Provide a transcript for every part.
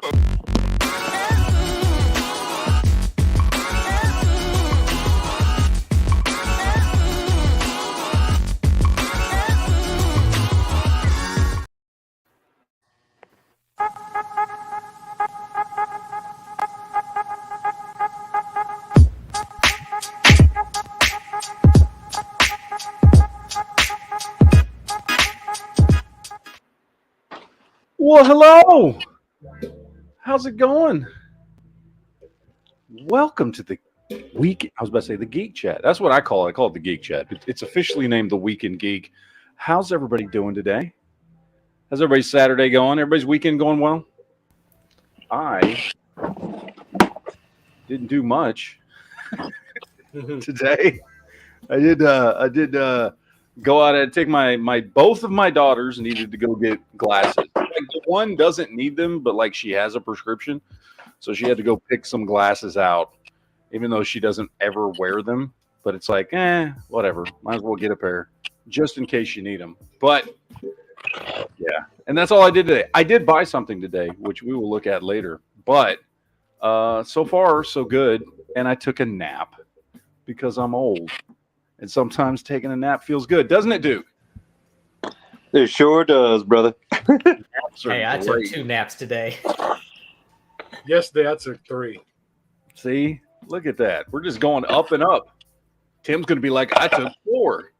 Well, hello. How's it going? Welcome to the week. I was about to say the Geek Chat. That's what I call it. I call it the Geek Chat. It's officially named the Weekend Geek. How's everybody doing today? How's everybody's Saturday going? Everybody's weekend going well? I didn't do much today. I did go out and take my both of my daughters needed to go get glasses. Like the one doesn't need them, but like she has a prescription, so she had to go pick some glasses out, even though she doesn't ever wear them. But it's like, whatever. Might as well get a pair just in case you need them. But yeah, and that's all I did today. I did buy something today, which we will look at later. But so far, so good. And I took a nap because I'm old. And sometimes taking a nap feels good. Doesn't it, Duke? It sure does, brother. Hey, I took 2 naps today. Yesterday, I took 3. See? Look at that. We're just going up and up. Tim's going to be like, I took 4.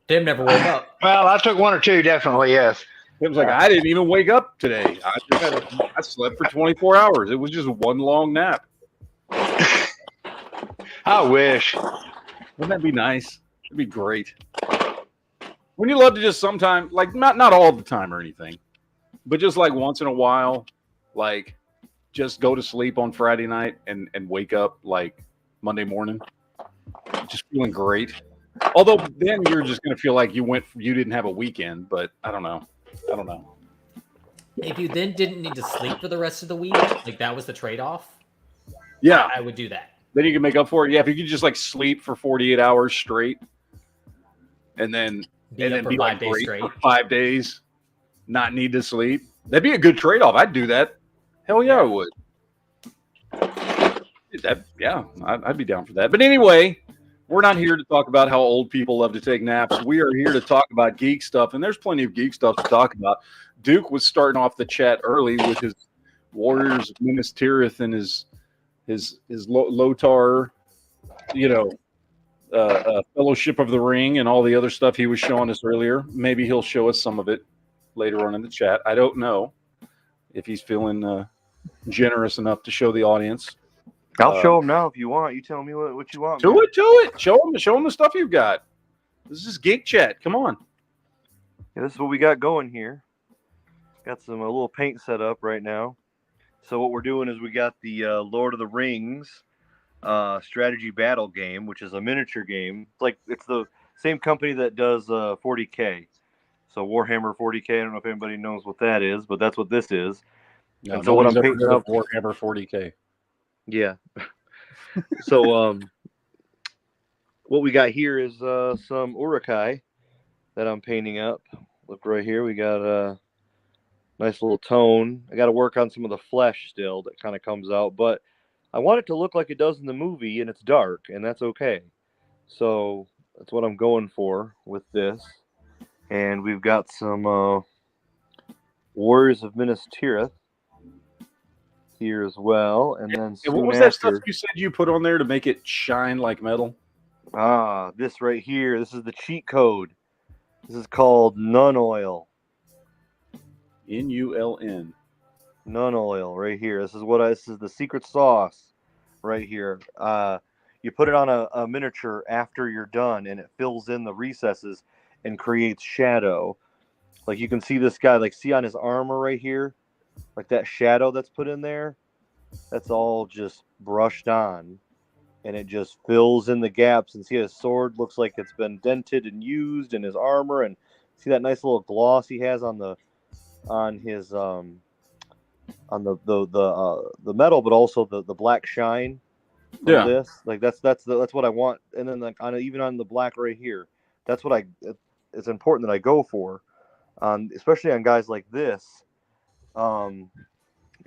Tim never woke up. Well, I took 1 or 2, definitely, yes. Tim's like, I didn't even wake up today. I slept for 24 hours. It was just one long nap. I wish. Wouldn't that be nice? It'd be great. Wouldn't you love to just sometime, like not all the time or anything, but just like once in a while, like just go to sleep on Friday night and wake up like Monday morning, just feeling great. Although then you're just gonna feel like you didn't have a weekend, but I don't know. If you then didn't need to sleep for the rest of the week, like that was the trade-off, Yeah, I would do that. then you can make up for it. Yeah, if you could just like sleep for 48 hours straight, and then Be up for 5 like days great straight. for 5 days, not need to sleep. That'd be a good trade-off. I'd do that. Hell yeah, I would. I'd be down for that. But anyway, we're not here to talk about how old people love to take naps. We are here to talk about geek stuff, and there's plenty of geek stuff to talk about. Duke was starting off the chat early with his Warriors of Minas Tirith and his Lotar, Fellowship of the Ring and all the other stuff he was showing us earlier. Maybe he'll show us some of it later on in the chat. I don't know if he's feeling generous enough to show the audience. I'll show them now if you want. You tell me what you want. Do it. Show them the stuff you've got. This is Geek Chat. Come on. Yeah, this is what we got going here. Got a little paint set up right now. So what we're doing is we got the Lord of the Rings strategy battle game, which is a miniature game. It's the same company that does 40K. So Warhammer 40K. I don't know if anybody knows what that is, but that's what this is. No, and so what I'm painting up Warhammer 40K. Yeah. So what we got here is some Urukai that I'm painting up. Look right here. We got a nice little tone. I got to work on some of the flesh still that kind of comes out, but I want it to look like it does in the movie, and it's dark, and that's okay. So that's what I'm going for with this. And we've got some Warriors of Minas Tirith here as well. And then what was that stuff you said you put on there to make it shine like metal? This right here. This is the cheat code. This is called Nun Oil. Nuln. Nun Oil right here. This is the secret sauce right here. You put it on a miniature after you're done, and it fills in the recesses and creates shadow. Like you can see this guy, see on his armor right here, like that shadow that's put in there. That's all just brushed on, and it just fills in the gaps. And see his sword looks like it's been dented and used in his armor, and see that nice little gloss he has on the metal, but also the black shine. Yeah, this that's what I want. And then even on the black right here, that's what it's important that I go for, especially on guys like this,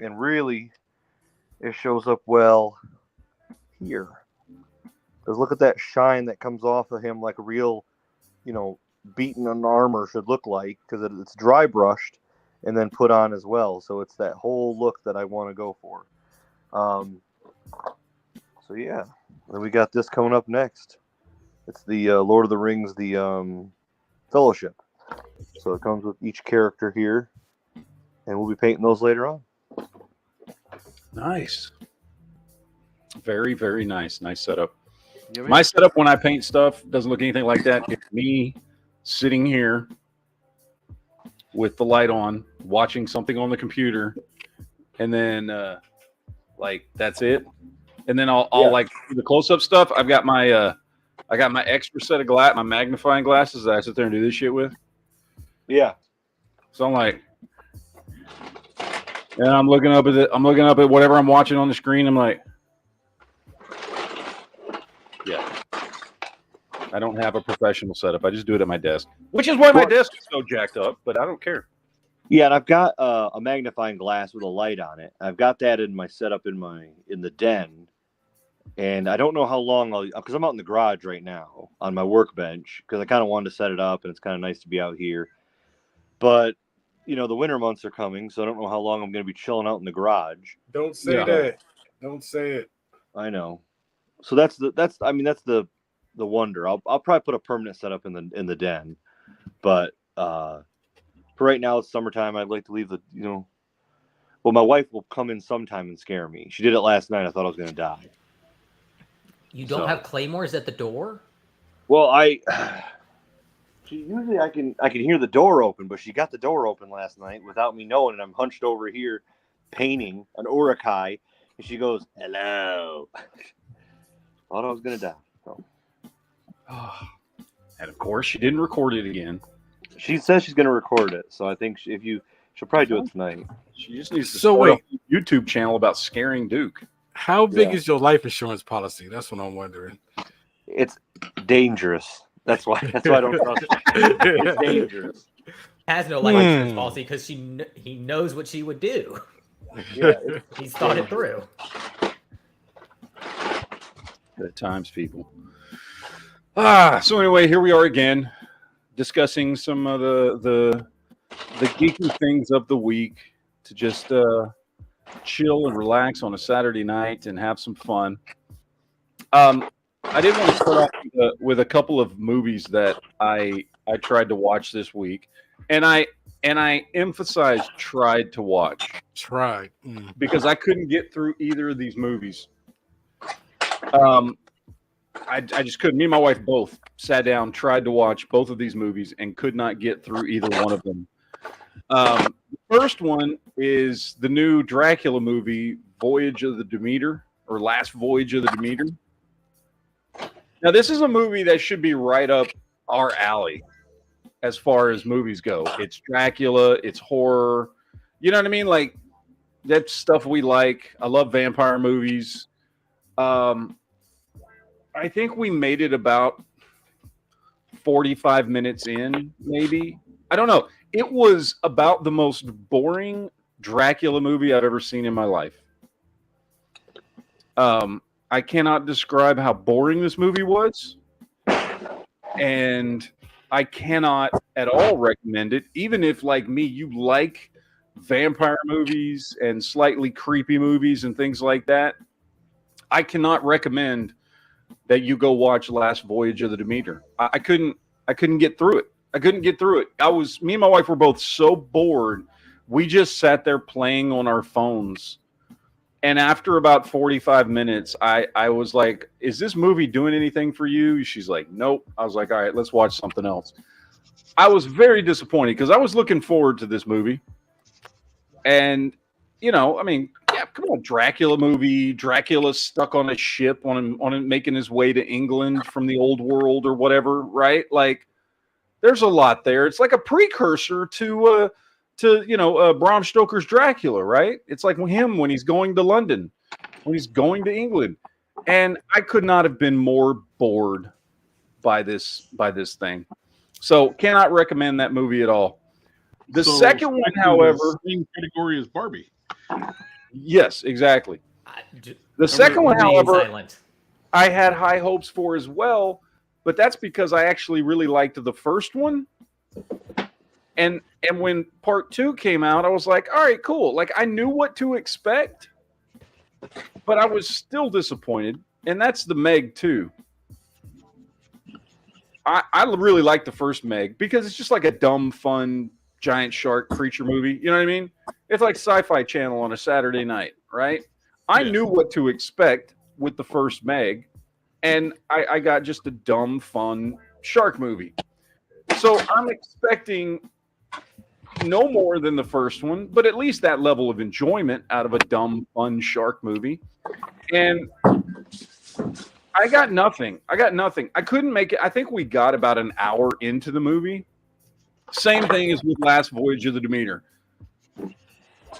and really, it shows up well here. Because look at that shine that comes off of him, like a real, beaten on armor should look like, because it's dry brushed and then put on as well. So it's that whole look that I want to go for. So yeah, then we got this coming up next. It's the Lord of the Rings, the Fellowship. So it comes with each character here, and we'll be painting those later on. Nice. Very, very nice. Nice setup. You know what I mean? My setup when I paint stuff doesn't look anything like that. It's me sitting here with the light on, watching something on the computer, and then that's it. And then I'll like do the close-up stuff. I've got my extra set of my magnifying glasses that I sit there and do this shit with. Yeah. So I'm like, and I'm looking up at whatever I'm watching on the screen. I'm like, yeah. I don't have a professional setup. I just do it at my desk, which is why my desk is so jacked up, but I don't care. Yeah, and I've got a magnifying glass with a light on it. I've got that in my setup in the den, and I don't know how long because I'm out in the garage right now on my workbench because I kind of wanted to set it up, and it's kind of nice to be out here. But the winter months are coming, so I don't know how long I'm going to be chilling out in the garage. Don't say that. Don't say it. I know. So that's the wonder. I'll probably put a permanent setup in the den, but for right now it's summertime. I'd like to leave well, my wife will come in sometime and scare me. She did it last night. I thought I was going to die. You don't have claymores at the door? Well, usually I can hear the door open, but she got the door open last night without me knowing, and I'm hunched over here painting an Urukai, and she goes, "Hello." Thought I was going to die. So. And of course, she didn't record it again. She says she's going to record it, so I think she'll probably do it tonight. She just needs to start a YouTube channel about scaring Duke. How big is your life insurance policy? That's what I'm wondering. It's dangerous. That's why I don't trust it. It's dangerous. Has no life insurance policy because he knows what she would do. Yeah, he's thought it through. At times, people. So anyway, here we are again, discussing some of the geeky things of the week to just chill and relax on a Saturday night and have some fun. I did want to start off with a couple of movies that I tried to watch this week, and I emphasize tried to watch. Because I couldn't get through either of these movies. I just couldn't. Me and my wife both sat down, tried to watch both of these movies, and could not get through either one of them. The first one is the new Dracula movie, Voyage of the Demeter, or Last Voyage of the Demeter. Now, this is a movie that should be right up our alley as far as movies go. It's Dracula, it's horror. You know what I mean? Like, that's stuff we like. I love vampire movies. I think we made it about 45 minutes in, maybe. I don't know. It was about the most boring Dracula movie I've ever seen in my life. I cannot describe how boring this movie was. And I cannot at all recommend it, even if, like me, you like vampire movies and slightly creepy movies and things like that. I cannot recommend that you go watch Last Voyage of the Demeter. I couldn't get through it. Me and my wife were both so bored. We just sat there playing on our phones. And after about 45 minutes, I was like, is this movie doing anything for you? She's like, nope. I was like, all right, let's watch something else. I was very disappointed because I was looking forward to this movie. And, I mean, yeah, come on, Dracula movie. Dracula stuck on a ship on making his way to England from the old world or whatever, right? Like, there's a lot there. It's like a precursor to Bram Stoker's Dracula, right? It's like him when he's going to London, when he's going to England. And I could not have been more bored by this thing. So cannot recommend that movie at all. The second one, however, same category as Barbie. Yes, exactly. The The second one, however, silent. I had high hopes for as well, but that's because I actually really liked the first one. And when part 2 came out, I was like, all right, cool. Like I knew what to expect, but I was still disappointed. And that's the Meg 2. I really like the first Meg because it's just like a dumb, fun, giant shark creature movie. You know what I mean? It's like Sci-Fi Channel on a Saturday night, right? I knew what to expect with the first Meg, and I got just a dumb, fun shark movie. So I'm expecting no more than the first one, but at least that level of enjoyment out of a dumb, fun shark movie. And I got nothing. I couldn't make it. I think we got about an hour into the movie. Same thing as with Last Voyage of the Demeter.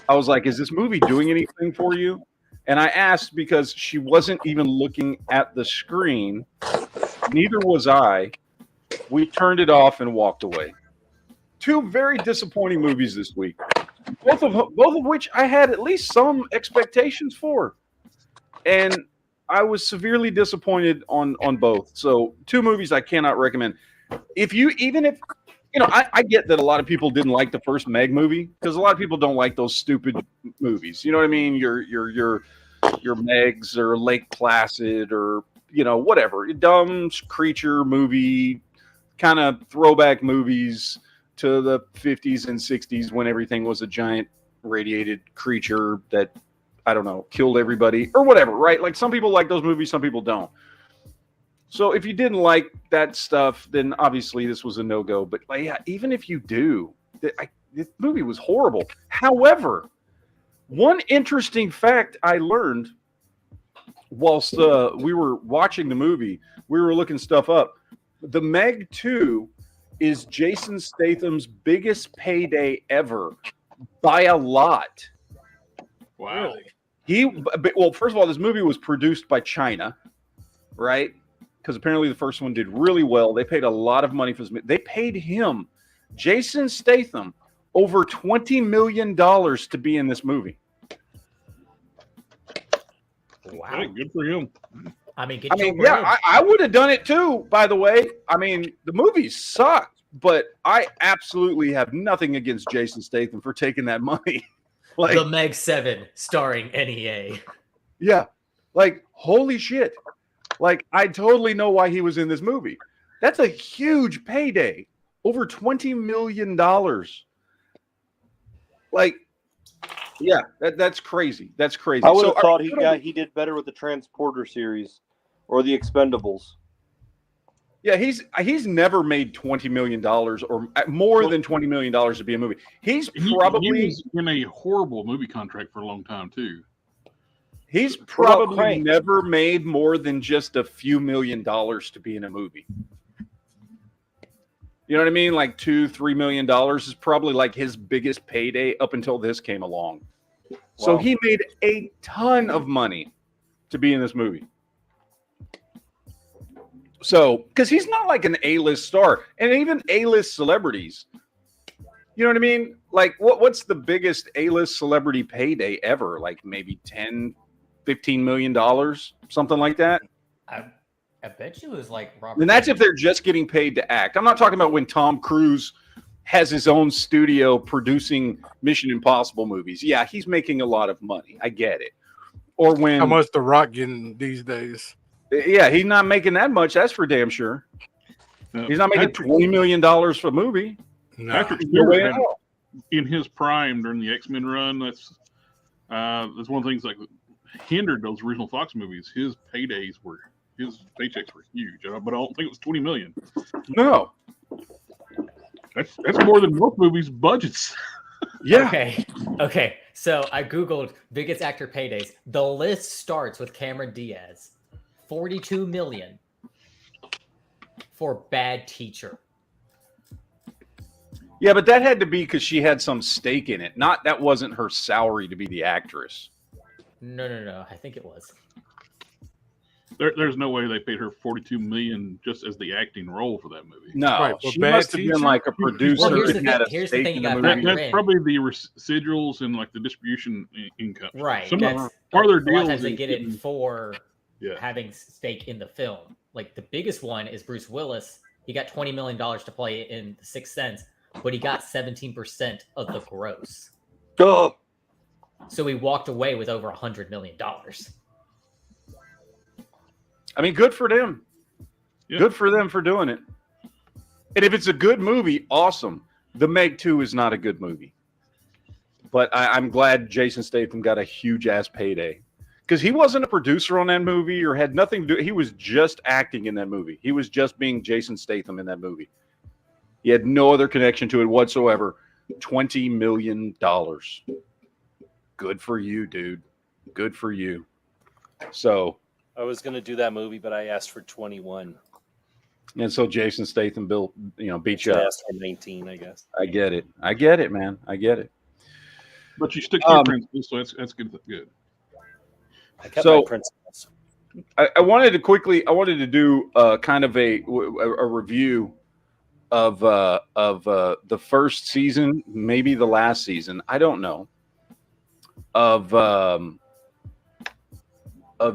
I was like, is this movie doing anything for you? And I asked because she wasn't even looking at the screen. Neither was I. We turned it off and walked away. 2 very disappointing movies this week. Both of which I had at least some expectations for. And I was severely disappointed on both. So 2 movies I cannot recommend. If I get that a lot of people didn't like the first Meg movie because a lot of people don't like those stupid movies. You know what I mean? Your Megs or Lake Placid or whatever dumb creature movie kind of throwback movies to the 50s and 60s when everything was a giant radiated creature that I don't know killed everybody or whatever. Right? Like some people like those movies, some people don't. So if you didn't like that stuff, then obviously this was a no-go. But yeah, even if you do, this movie was horrible. However, one interesting fact I learned whilst we were watching the movie, we were looking stuff up. The Meg 2 is Jason Statham's biggest payday ever by a lot. Wow. Well, first of all, this movie was produced by China, right? Because apparently the first one did really well. They paid a lot of money for this. They paid him, Jason Statham, over $20 million to be in this movie. Wow. Hey, good for him. I mean, I would have done it too, by the way. I mean, the movie sucked, but I absolutely have nothing against Jason Statham for taking that money. Like the Meg 7 starring NEA. Yeah. Like, holy shit. Like, I totally know why he was in this movie. That's a huge payday. Over $20 million. Like, yeah, that's crazy. That's crazy. I would have thought he did better with the Transporter series or the Expendables. Yeah, he's never made $20 million or more than $20 million to be a movie. He was in a horrible movie contract for a long time too. He's probably never made more than just a few $1 million to be in a movie. You know what I mean? Like $2-3 million is probably like his biggest payday up until this came along. Wow. So he made a ton of money to be in this movie. So, because he's not like an A-list star, and even A-list celebrities. You know what I mean? Like, what's the biggest A-list celebrity payday ever? Like maybe $10-15 million, something like that. I bet you it was like Robert. And that's if they're just getting paid to act. I'm not talking about when Tom Cruise has his own studio producing Mission Impossible movies. Yeah, he's making a lot of money. I get it. Or when how much The Rock getting these days? Yeah, he's not making that much. That's for damn sure. He's not making $20 million for a movie. No. Patrick Stewart in his prime during the X-Men run. That's one of the things like hindered those original Fox movies. His paychecks were huge, but I don't think it was $20 million. No, that's more than most movies' budgets. Yeah. Okay. So I googled biggest actor paydays. The list starts with Cameron Diaz, $42 million for Bad Teacher. Yeah, but that had to be because she had some stake in it. That wasn't her salary to be the actress. No. I think it was. there's no way they paid her $42 million just as the acting role for that movie. No, Right, but she bad must have been teacher? like a producer. Well, here's the and had thing- a here's the stake thing in you the gotta movie. factor That's in. probably the residuals and like the distribution income. Right. Some That's, part of their a lot deal of times is they get it getting- for Yeah. having stake in the film. Like the biggest one is Bruce Willis. He got $20 million to play in The Sixth Sense, but he got 17% of the gross. Oh, So he walked away with over $100 million. I mean, good for them. Yeah. Good for them for doing it. And if it's a good movie, awesome. The Meg 2 is not a good movie. But I'm glad Jason Statham got a huge ass payday. Because he wasn't a producer on that movie or had nothing to do. He was just acting in that movie. He was just being Jason Statham in that movie. He had no other connection to it whatsoever. $20 million. Good for you, dude. Good for you. So, I was going to do that movie, but I asked for 21. and so Jason Statham beat you I up. asked for 19, I guess. I get it. I get it, man. I get it. But you stick to your principles, so that's good. Good. I kept So- my principles. I wanted to do kind of a review of the first season, maybe the last season. I don't know. Of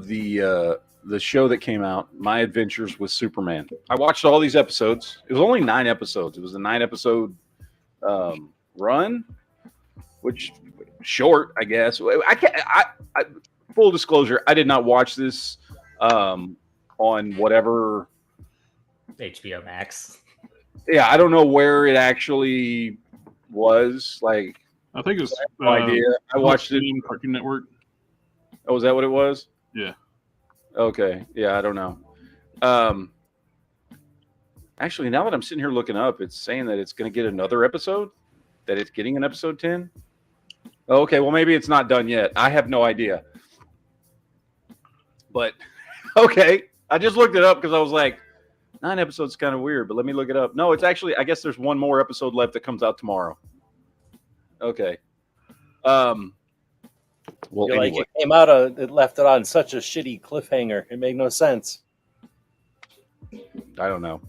the show that came out, My Adventures with Superman. I watched all these episodes. It was only 9 episodes. It was a 9-episode run, which short, I guess. I full disclosure, I did not watch this on whatever. HBO Max. Yeah, I don't know where it actually was. Like, I think it's no idea. I watched it. Cartoon Network. Oh, was that what it was? Yeah. Okay. Yeah, I don't know. Actually, now that I'm sitting here looking up, it's saying that it's going to get another episode. That it's getting an episode 10. Okay, well maybe it's not done yet. I have no idea. But okay, I just looked it up because I was like, 9 episodes kind of weird. But let me look it up. No, it's actually. I guess there's one more episode left that comes out tomorrow. Okay. Well, You're anyway. like, it came out, it left it on such a shitty cliffhanger. It made no sense. I don't know.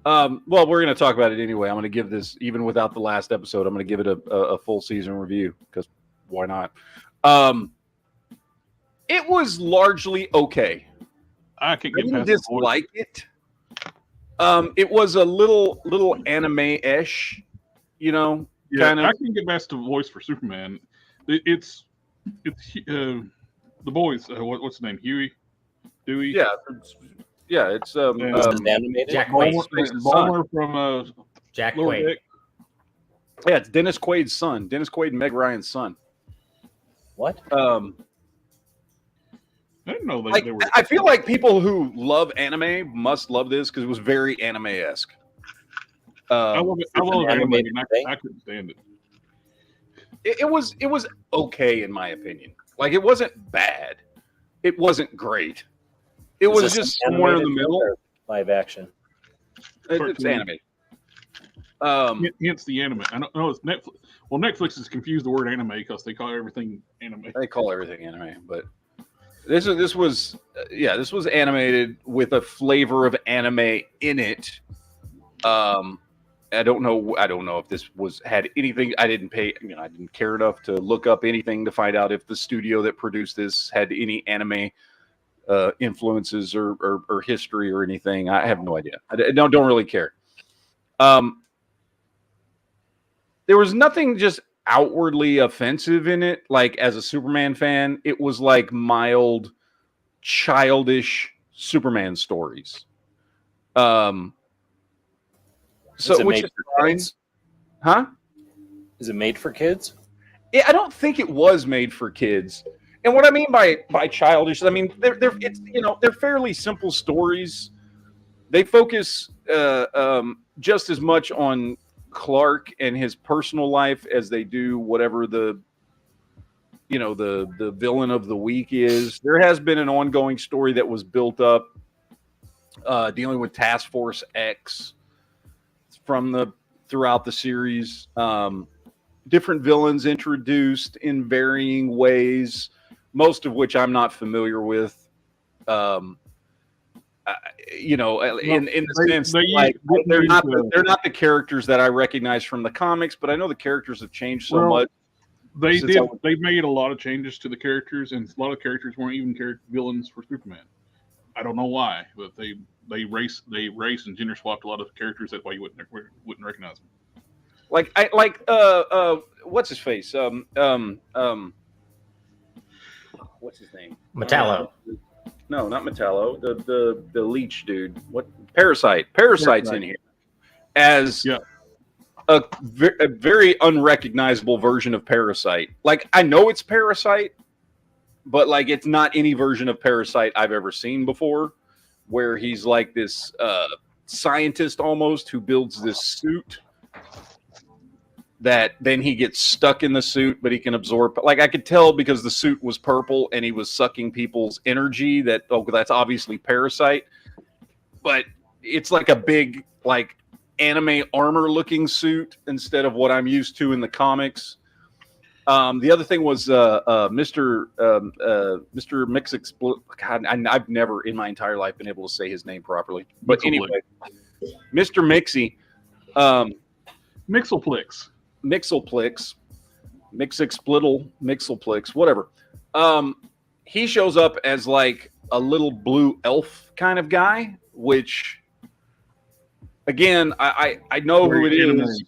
Well, we're going to talk about it anyway. I'm going to give this, even without the last episode, I'm going to give it a full season review because why not? It was largely okay. I can't I get didn't past the voice. dislike it. It was a little anime-ish, Yeah, kind of. I can get past the voice for Superman. It's the boys. What's his name? Huey, Dewey. Yeah, it's Was this animated? Jack Bulmer, Quaid. Space's Bulmer from Jack Lower Quaid. Deck. yeah, it's Dennis Quaid's son. Dennis Quaid and Meg Ryan's son. What? I didn't know Like, they were. I feel like people who love anime must love this because it was very anime-esque. I love it. I It's love an anime. animated And thing? I couldn't stand it. It was okay in my opinion. Like, it wasn't bad. It wasn't great. It Is was this just an somewhere in the animated middle. or live action? It's Cartoon. animated. Hence the anime. I don't know. It's Netflix. Well, Netflix has confused the word anime because they call everything anime. They call everything anime, but this was animated with a flavor of anime in it. I don't know if this had anything. I didn't care enough to look up anything to find out if the studio that produced this had any anime influences or history or anything. I have no idea. I don't really care. There was nothing just outwardly offensive in it. Like, as a Superman fan, it was like mild, childish Superman stories. Is it Which made is for fine. kids? Huh? Is it made for kids? I don't think it was made for kids. And what I mean by childish, I mean they're fairly simple stories. They focus just as much on Clark and his personal life as they do whatever the villain of the week is. There has been an ongoing story that was built up dealing with Task Force X throughout the series. Different villains introduced in varying ways, most of which I'm not familiar with. in the sense they like they're use not the- they're not the characters that I recognize from the comics, but I know the characters have changed so much. They since did. I was- They made a lot of changes to the characters, and a lot of characters weren't even villains for Superman. I don't know why, but they race and gender swapped a lot of characters. That's why you wouldn't recognize them. What's his face? What's his name? Metallo. No, not Metallo. The leech dude. What? Parasite. Parasite's in here as a very unrecognizable version of Parasite. Like, I know it's Parasite, but like it's not any version of Parasite I've ever seen before, where he's like this scientist almost who builds this suit that then he gets stuck in the suit, but he can absorb. Like, I could tell because the suit was purple and he was sucking people's energy that, that's obviously Parasite. But it's like a big, like, anime armor looking suit instead of what I'm used to in the comics. The other thing was Mr. Mixix. God, I've never in my entire life been able to say his name properly. But anyway, Mr. Mixie. Mixelplix. Mixelplix, whatever. He shows up as like a little blue elf kind of guy, which again, I know who it is,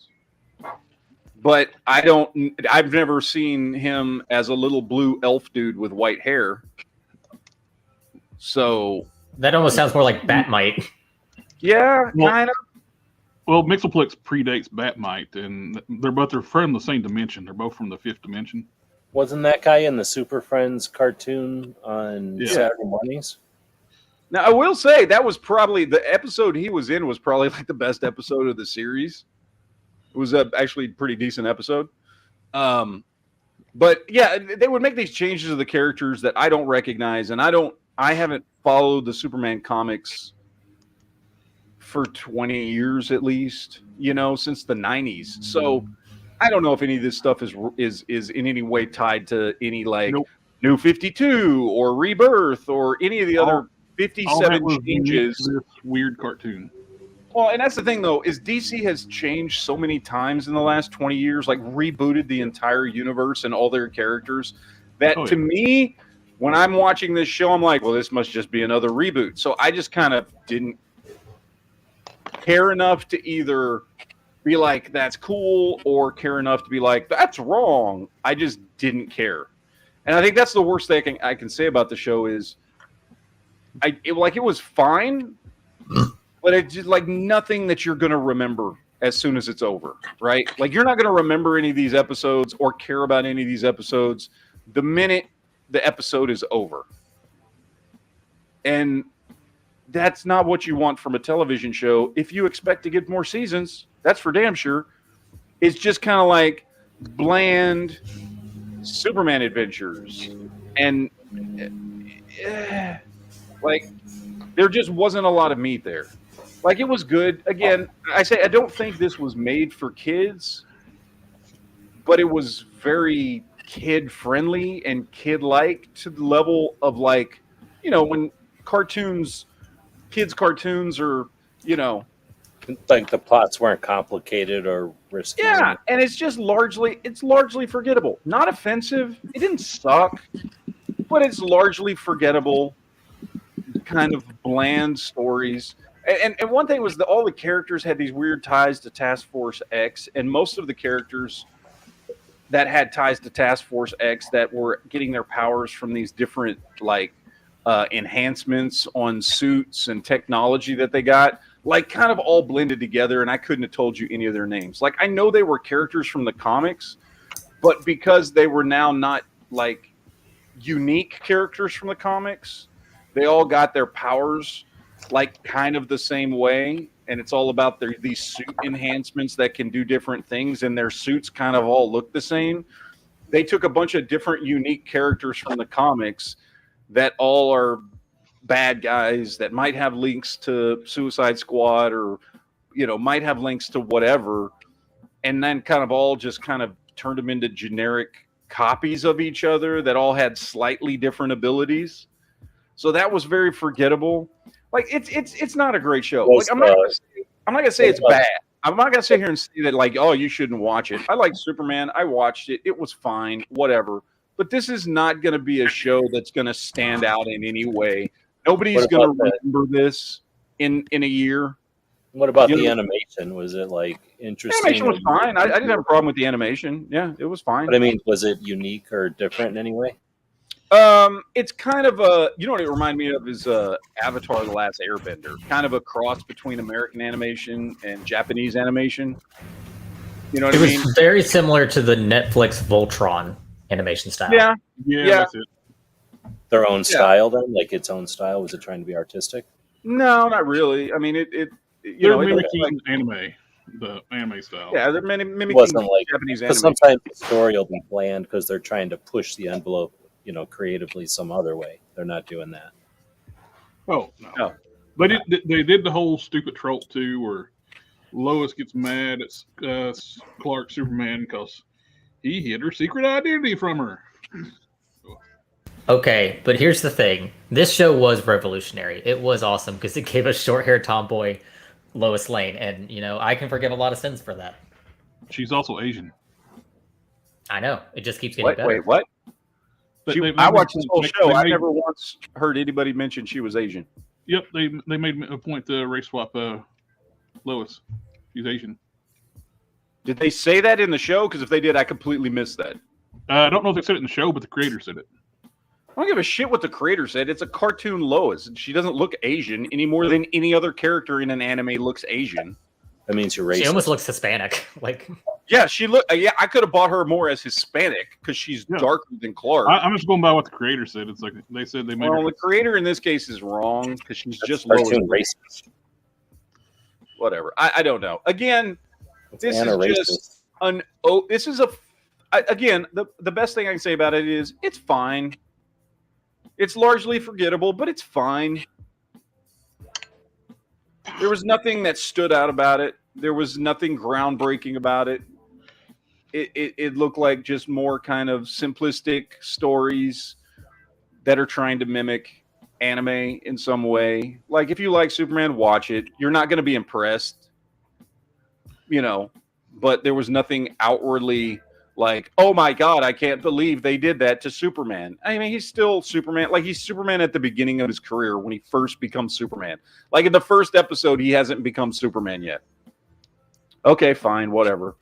but I've never seen him as a little blue elf dude with white hair. So that almost sounds more like Batmite. Yeah, kind of. Well, Mixelplex predates Batmite, and they're from the same dimension. They're both from the fifth dimension. Wasn't that guy in the Super Friends cartoon on Saturday mornings? Now, I will say that was probably the episode he was in was probably like the best episode of the series. It was actually a pretty decent episode. But yeah, they would make these changes to the characters that I don't recognize, and I haven't followed the Superman comics for 20 years at least, since the 90s. So I don't know if any of this stuff is in any way tied to any like New 52 or Rebirth or any of the other 57 changes. This weird cartoon. Well, and that's the thing though, is DC has changed so many times in the last 20 years, like rebooted the entire universe and all their characters that to me, when I'm watching this show, I'm like, well, this must just be another reboot. So I just kind of didn't care enough to either be like, that's cool, or care enough to be like, that's wrong. I just didn't care. And I think that's the worst thing I can say about the show is it was fine, but it's just like nothing that you're going to remember as soon as it's over, right? Like, you're not going to remember any of these episodes or care about any of these episodes the minute the episode is over. And that's not what you want from a television show. If you expect to get more seasons, that's for damn sure. It's just kind of like bland Superman adventures. And like, there just wasn't a lot of meat there. Like, it was good. Again, I don't think this was made for kids, but it was very kid-friendly and kid-like to the level of, like, when kids' cartoons are, like the plots weren't complicated or risky. Yeah, and it's largely forgettable. Not offensive. It didn't suck, but it's largely forgettable, kind of bland stories. And one thing was that all the characters had these weird ties to Task Force X, and most of the characters that had ties to Task Force X that were getting their powers from these different, like, enhancements on suits and technology that they got, like, kind of all blended together, and I couldn't have told you any of their names. Like, I know they were characters from the comics, but because they were now not, like, unique characters from the comics, they all got their powers, like, kind of the same way, and it's all about these suit enhancements that can do different things, and their suits kind of all look the same. They took a bunch of different unique characters from the comics that all are bad guys that might have links to Suicide Squad or, might have links to whatever, and then kind of all just kind of turned them into generic copies of each other that all had slightly different abilities. So that was very forgettable. Like it's not a great show. Was, Like I'm not gonna say it's bad. I'm not gonna sit here and say that like, oh, you shouldn't watch it. I like Superman. I watched it. It was fine. Whatever. But this is not gonna be a show that's gonna stand out in any way. Nobody's What gonna about the- remember this in a year. What about You the know- animation? Was it like The interesting? animation was fine. I didn't have a problem with the animation. Yeah, it was fine. But I mean, was it unique or different in any way? It's kind of a, you know what it reminded me of is Avatar: The Last Airbender, kind of a cross between American animation and Japanese animation. You know what It I was mean? very similar to the Netflix Voltron animation style. Yeah, Yeah, Yeah. that's it. Their own style, then, like its own style. Was it trying to be artistic? no, not really. I mean, you They're know, it looks mimicking like, anime, the anime style. yeah, they're mimicking Wasn't like Japanese because animation. sometimes the story will be bland because they're trying to push the envelope, creatively some other way. They're not doing that. Oh no. No. But they did the whole stupid trope too, where Lois gets mad at Clark Superman because he hid her secret identity from her. Okay, but here's the thing. This show was revolutionary. It was awesome because it gave us short-haired tomboy Lois Lane, and I can forgive a lot of sins for that. She's also Asian. I know. It just keeps getting better. Wait, what? They I watched this whole they show. I made- never once heard anybody mention she was Asian. Yep, they made a point to race swap Lois. She's Asian. Did they say that in the show? Because if they did, I completely missed that. I don't know if they said it in the show, but the creator said it. I don't give a shit what the creator said. It's a cartoon Lois. She doesn't look Asian any more than any other character in an anime looks Asian. That means you're She racist. almost looks Hispanic. Like, Yeah, she look. Yeah, I could have bought her more as Hispanic because she's Yeah. darker than Clark. I'm just going by what the creator said. It's like they said they made Well, her. the creator in this case is wrong because she's That's just Lois. cartoon racist. Whatever. I don't know. Again, It's this is anti-racist. just this is again, the best thing I can say about it is it's fine. It's largely forgettable, but it's fine. There was nothing that stood out about it. There was nothing groundbreaking about it. It looked like just more kind of simplistic stories that are trying to mimic anime in some way. Like if you like Superman, watch it. You're not going to be impressed, but there was nothing outwardly like, oh my God, I can't believe they did that to Superman. I mean, he's still Superman. Like he's Superman at the beginning of his career when he first becomes Superman. Like in the first episode, he hasn't become Superman yet. Okay, fine, whatever.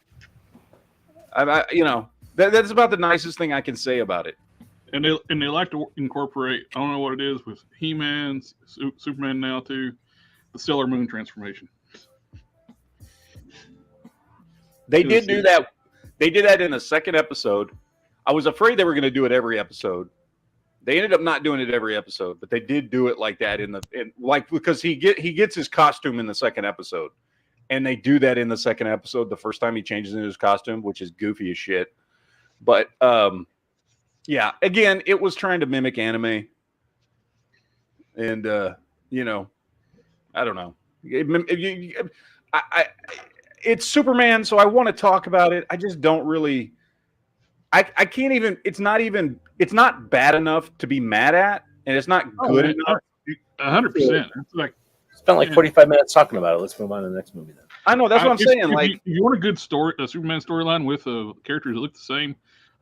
That's about the nicest thing I can say about it. And they like to incorporate, I don't know what it is with He-Man, Superman now too, the Stellar Moon transformation. They did do that. They did that in the second episode. I was afraid they were going to do it every episode. They ended up not doing it every episode, but they did do it like that because he gets his costume in the second episode, and they do that in the second episode. The first time he changes into his costume, which is goofy as shit. But yeah, again, it was trying to mimic anime, and I don't know. It's Superman, so I want to talk about it. I just don't really. I can't even. It's not bad enough to be mad at, and it's not good enough. 100%. It's like Spent like 45 minutes talking about it. Let's move on to the next movie then. I know that's what I'm saying. If you want a good story, a Superman storyline with characters that look the same,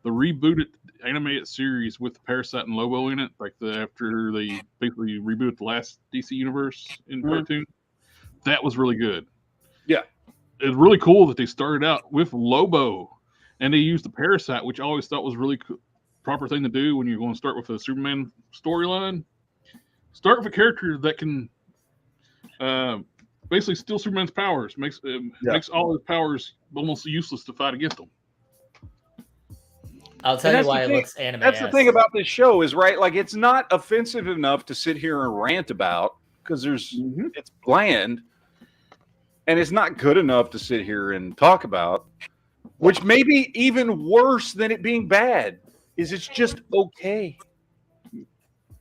the rebooted animated series with Parasite and Lobo in it, after they basically rebooted the last DC universe in cartoon, that was really good. Yeah. It's really cool that they started out with Lobo, and they used the Parasite, which I always thought was really proper thing to do when you're going to start with a Superman storyline. Start with a character that can basically steal Superman's powers, makes all his powers almost useless to fight against them. I'll tell you why it looks anime. That's the thing about this show is right. Like it's not offensive enough to sit here and rant about because it's bland. And it's not good enough to sit here and talk about, which may be even worse than it being bad, is it's just okay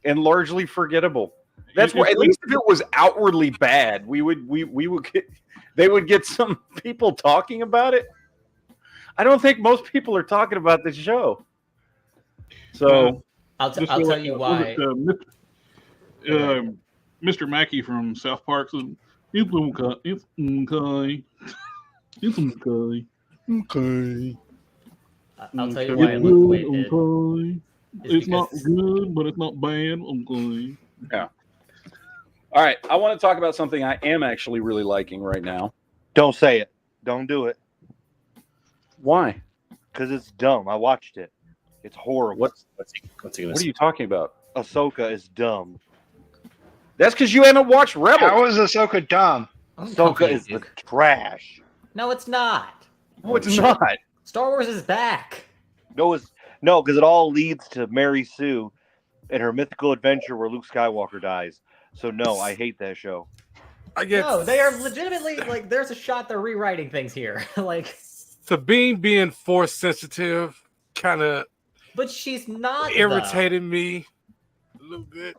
and largely forgettable. That's why, at least if it was outwardly bad, we would they would get some people talking about it. I don't think most people are talking about this show. So I'll tell you why. Mr. Mackey from South Park said, "It's okay. It's okay. It's okay. Okay. I'll tell you why it looked the way it did. Okay. is It's not because- good, but it's not bad. Okay." All right, I want to talk about something I am actually really liking right now. Don't say it. Don't do it. Why? Because it's dumb. I watched it. It's horrible. What's What's he gonna what are say? you talking about? Ahsoka is dumb. That's because you haven't watched Rebels. How is Ahsoka dumb? I'm Ahsoka confused, is the Duke. trash. No, it's not. No, it's not. Star Wars is back. No, because it all leads to Mary Sue and her mythical adventure where Luke Skywalker dies. So no, I hate that show. I guess No, they are legitimately like. There's a shot they're rewriting things here. Like, Sabine being force sensitive kind of but she's not. irritated me a little bit.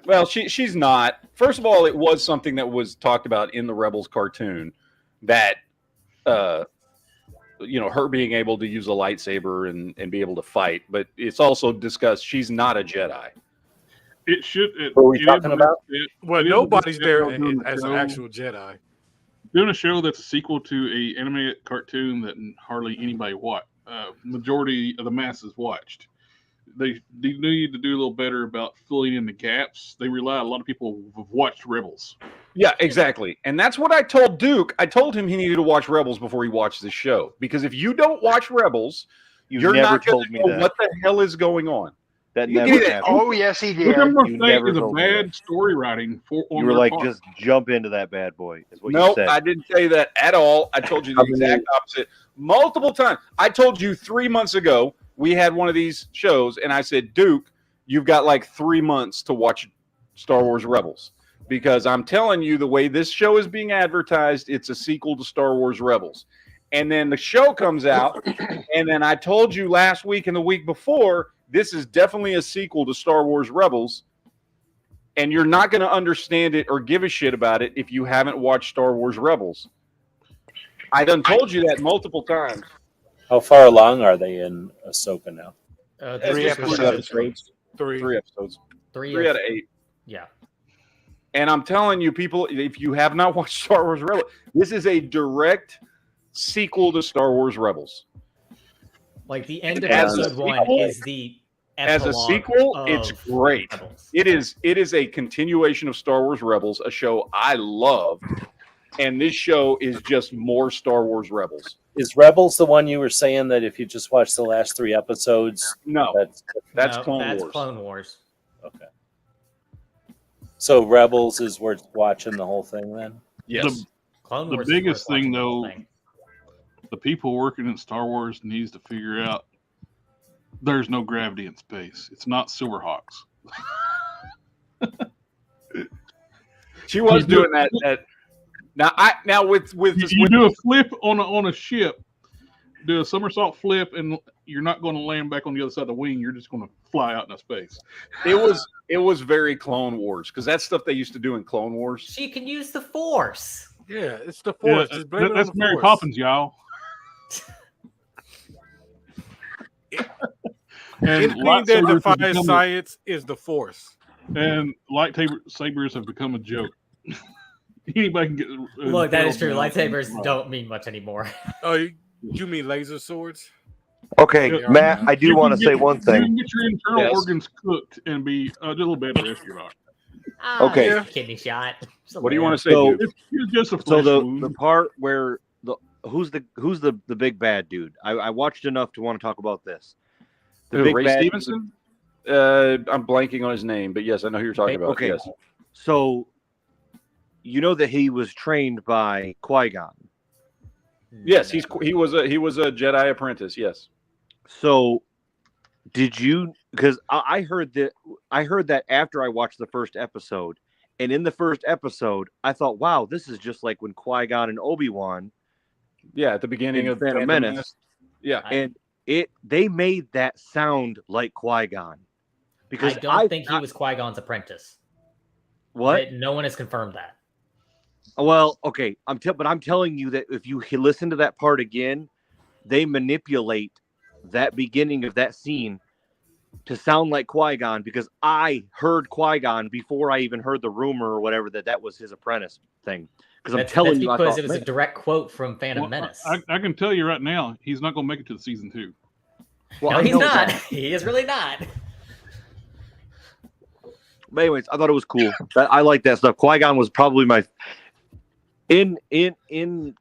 Well, she's not. First of all, it was something that was talked about in the Rebels cartoon that, her being able to use a lightsaber and be able to fight. But it's also discussed she's not a Jedi. It should. What are we talking about? Well, it is nobody's a there bit doing the as an show. actual Jedi. Doing a show that's a sequel to a animated cartoon that hardly anybody watched. Majority of the masses watched. They need to do a little better about filling in the gaps. They rely. A lot of people have watched Rebels. Yeah, exactly. And that's what I told Duke. I told him he needed to watch Rebels before he watched this show. Because if you don't watch Rebels, you're never not going told to me know that. what the hell is going on. That You never did it. happened. Oh, yes, he Look did. at them You saying never it's a told me bad story writing for. You were like, just jump into that bad boy. Is what you No, said. I didn't say that at all. I told you the exact opposite multiple times. I told you 3 months ago we had one of these shows, and I said, Duke, you've got like 3 months to watch Star Wars Rebels. Because I'm telling you, the way this show is being advertised, it's a sequel to Star Wars Rebels. And then the show comes out, and then I told you last week and the week before, this is definitely a sequel to Star Wars Rebels. And you're not going to understand it or give a shit about it if you haven't watched Star Wars Rebels. I done told you that multiple times. How far along are they in Ahsoka now? It's Three just episodes. Three episodes. Three Out of 8. Yeah. And I'm telling you, people, if you have not watched Star Wars Rebels, this is a direct sequel to Star Wars Rebels. Like the end of As a episode 1 sequel- is the As a epilogue sequel, of it's great. Rebels. It is a continuation of Star Wars Rebels, a show I love. And this show is just more Star Wars Rebels. Is Rebels the one you were saying that if you just watch the last 3 episodes, No, that's No, Clone that's Wars. Clone Wars. okay. So Rebels is worth watching the whole thing then? Yes. Clone The Wars. biggest is worth watching thing, the whole though, thing. the people working in Star Wars needs to figure out there's no gravity in space. It's not Silverhawks. She was You do- doing that. Now with You do a flip on a ship, do a somersault flip, and you're not going to land back on the other side of the wing. You're just going to fly out into space. it was very Clone Wars because that's stuff they used to do in Clone Wars. She can use the Force. Yeah, it's the force. Just blame it on that's the Mary Force. Poppins, y'all. And Anything that lightsabers have defies become science is the force. and lightsabers have become a joke. Anybody can get. Look, that is true. impaled. Lightsabers don't mean much anymore. Oh, you mean laser swords? Okay, Yeah. Matt, I do You want to can say get- one You thing. can get your internal Yes. organs cooked and be just a little bit of astronaut. Okay. Just a kidney shot. Just a What do you little. want to say, So- Duke? It's just a So flesh the wound. part where who's the big bad dude? I watched enough to want to talk about this. The Who, big Ray bad Stevenson? I'm blanking on his name, but yes, I know who you're talking about. Okay. Yes. So you know that he was trained by Qui-Gon. Yes, he was a Jedi apprentice. Yes. So did you? Because I heard that after I watched the first episode, and in the first episode, I thought, wow, this is just like when Qui-Gon and Obi-Wan Yeah, at the beginning in of Phantom Menace, Yeah. and they made that sound like Qui-Gon. I Because don't think he was Qui-Gon's apprentice. what? But no one has confirmed that. Well, okay, but I'm telling you that if you listen to that part again, they manipulate that beginning of that scene to sound like Qui-Gon because I heard Qui-Gon before I even heard the rumor or whatever that was his apprentice thing. Because I'm telling you, because it was a direct quote from Phantom Menace. I can tell you right now, he's not going to make it to the season 2. Well, no, I he's know not. that. He is really not. But anyways, I thought it was cool. I like that stuff. Qui-Gon was probably my in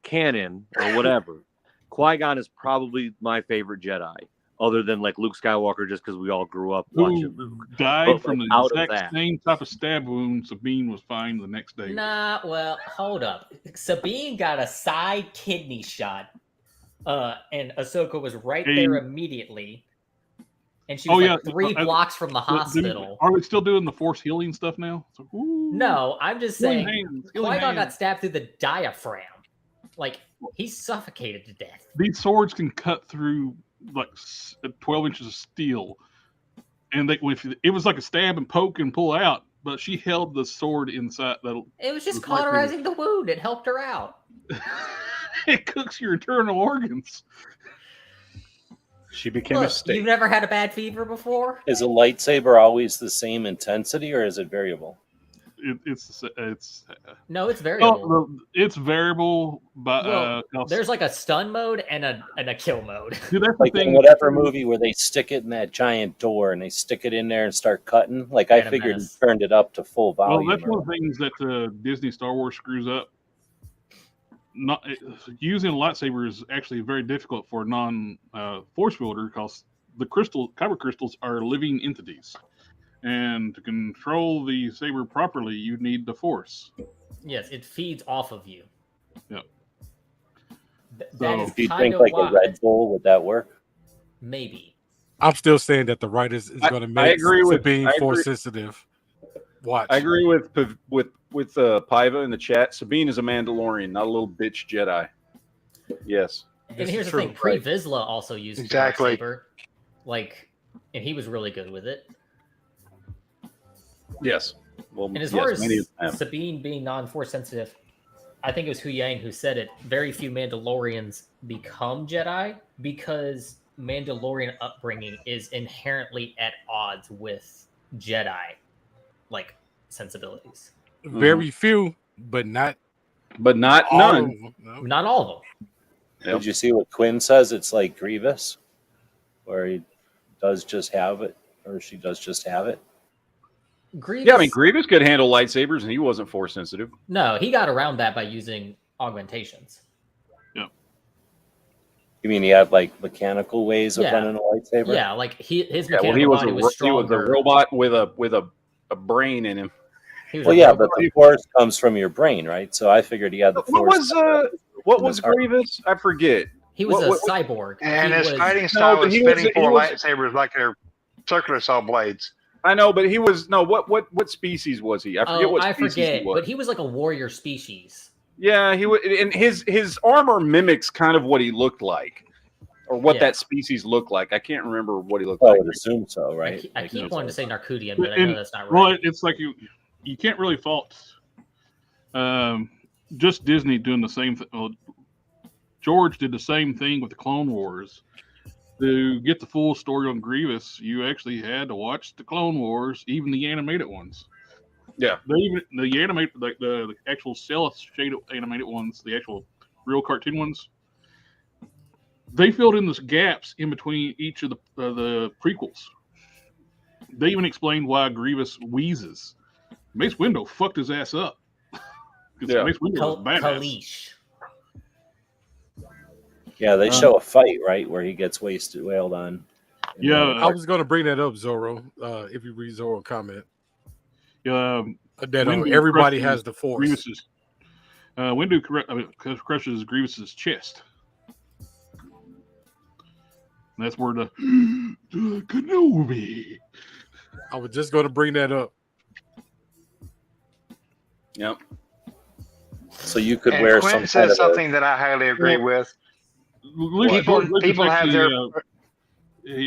canon or whatever. Qui-Gon is probably my favorite Jedi, other than like Luke Skywalker, just because we all grew up watching Luke. Died But, from like, the out of exact that. same type of stab wound Sabine was fine the next day. Nah, well, hold up. Sabine got a side kidney shot, and Ahsoka was right there immediately. And she was three blocks from the hospital. Are we still doing the Force healing stuff now? So, no, I'm just saying Qui-Gon got hands. stabbed through the diaphragm. Like, he's suffocated to death. These swords can cut through like 12 inches of steel. And it was like a stab and poke and pull out, but she held the sword inside. It was just cauterizing the wound. It helped her out. It cooks your internal organs. She became a steak. You've never had a bad fever before? Is a lightsaber always the same intensity, or is it variable? It's no, it's variable. It's variable, but there's like a stun mode and a kill mode. Dude, that's like the thing. In whatever movie where they stick it in that giant door and they stick it in there and start cutting. Like I figured he turned it up to full volume. Well, that's one of the things that Disney Star Wars screws up. Not using a lightsaber is actually very difficult for a non-force wielder because the kyber crystals are living entities. And to control the saber properly, you need the force. Yes, it feeds off of you. Yep. That is do you kind think of like why. a Red Bull, would that work? Maybe. I'm still saying that the writers is going to make Sabine force sensitive. Watch. I agree with Paiva in the chat. Sabine is a Mandalorian, not a little bitch Jedi. Yes. And here's the thing: Pre Vizsla also used exactly. Saber, and he was really good with it. Yes. Well, and as far as Sabine being non-force sensitive, I think it was Hu Yang who said it. Very few Mandalorians become Jedi because Mandalorian upbringing is inherently at odds with Jedi, sensibilities. Very few, but not none. No. Not all of them. Yep. Did you see what Quinn says? It's like Grievous, where he does just have it, or she does just have it. Grievous, yeah, I mean, Grievous could handle lightsabers, and he wasn't force sensitive. No, he got around that by using augmentations. Yeah. You mean he had mechanical ways of running a lightsaber? Yeah, his mechanical body was stronger. He was a robot with a brain in him. Well, yeah, but the force comes from your brain, right? So I figured he had the force. What was Grievous? I forget. He was a cyborg, and his fighting style was spinning four lightsabers like they're circular saw blades. I know, but he was what species was he? I forget what species he was. But he was like a warrior species. Yeah, he was, and his armor mimics kind of what he looked like, or what that species looked like. I can't remember what he looked like. I would assume so, right? I keep wanting to say Narcutian, but I know that's not right. Well, it's like you can't really fault just Disney doing the same thing. Well, George did the same thing with the Clone Wars. To get the full story on Grievous, you actually had to watch the Clone Wars, even the animated ones. Yeah, the animated, the actual cell shaded animated ones, the actual real cartoon ones. They filled in the gaps in between each of the prequels. They even explained why Grievous wheezes. Mace Windu fucked his ass up. Yeah. Mace Windu was badass. Kalish. Yeah, they show a fight, right, where he gets wailed on. Yeah. I was going to bring that up, Zorro, if you read Zorro comment. That everybody has the force. Windu crushes Grievous's chest. And that's where the Kenobi. I was just going to bring that up. Yep. So you could and wear Quinn says something that I highly agree with. People have their.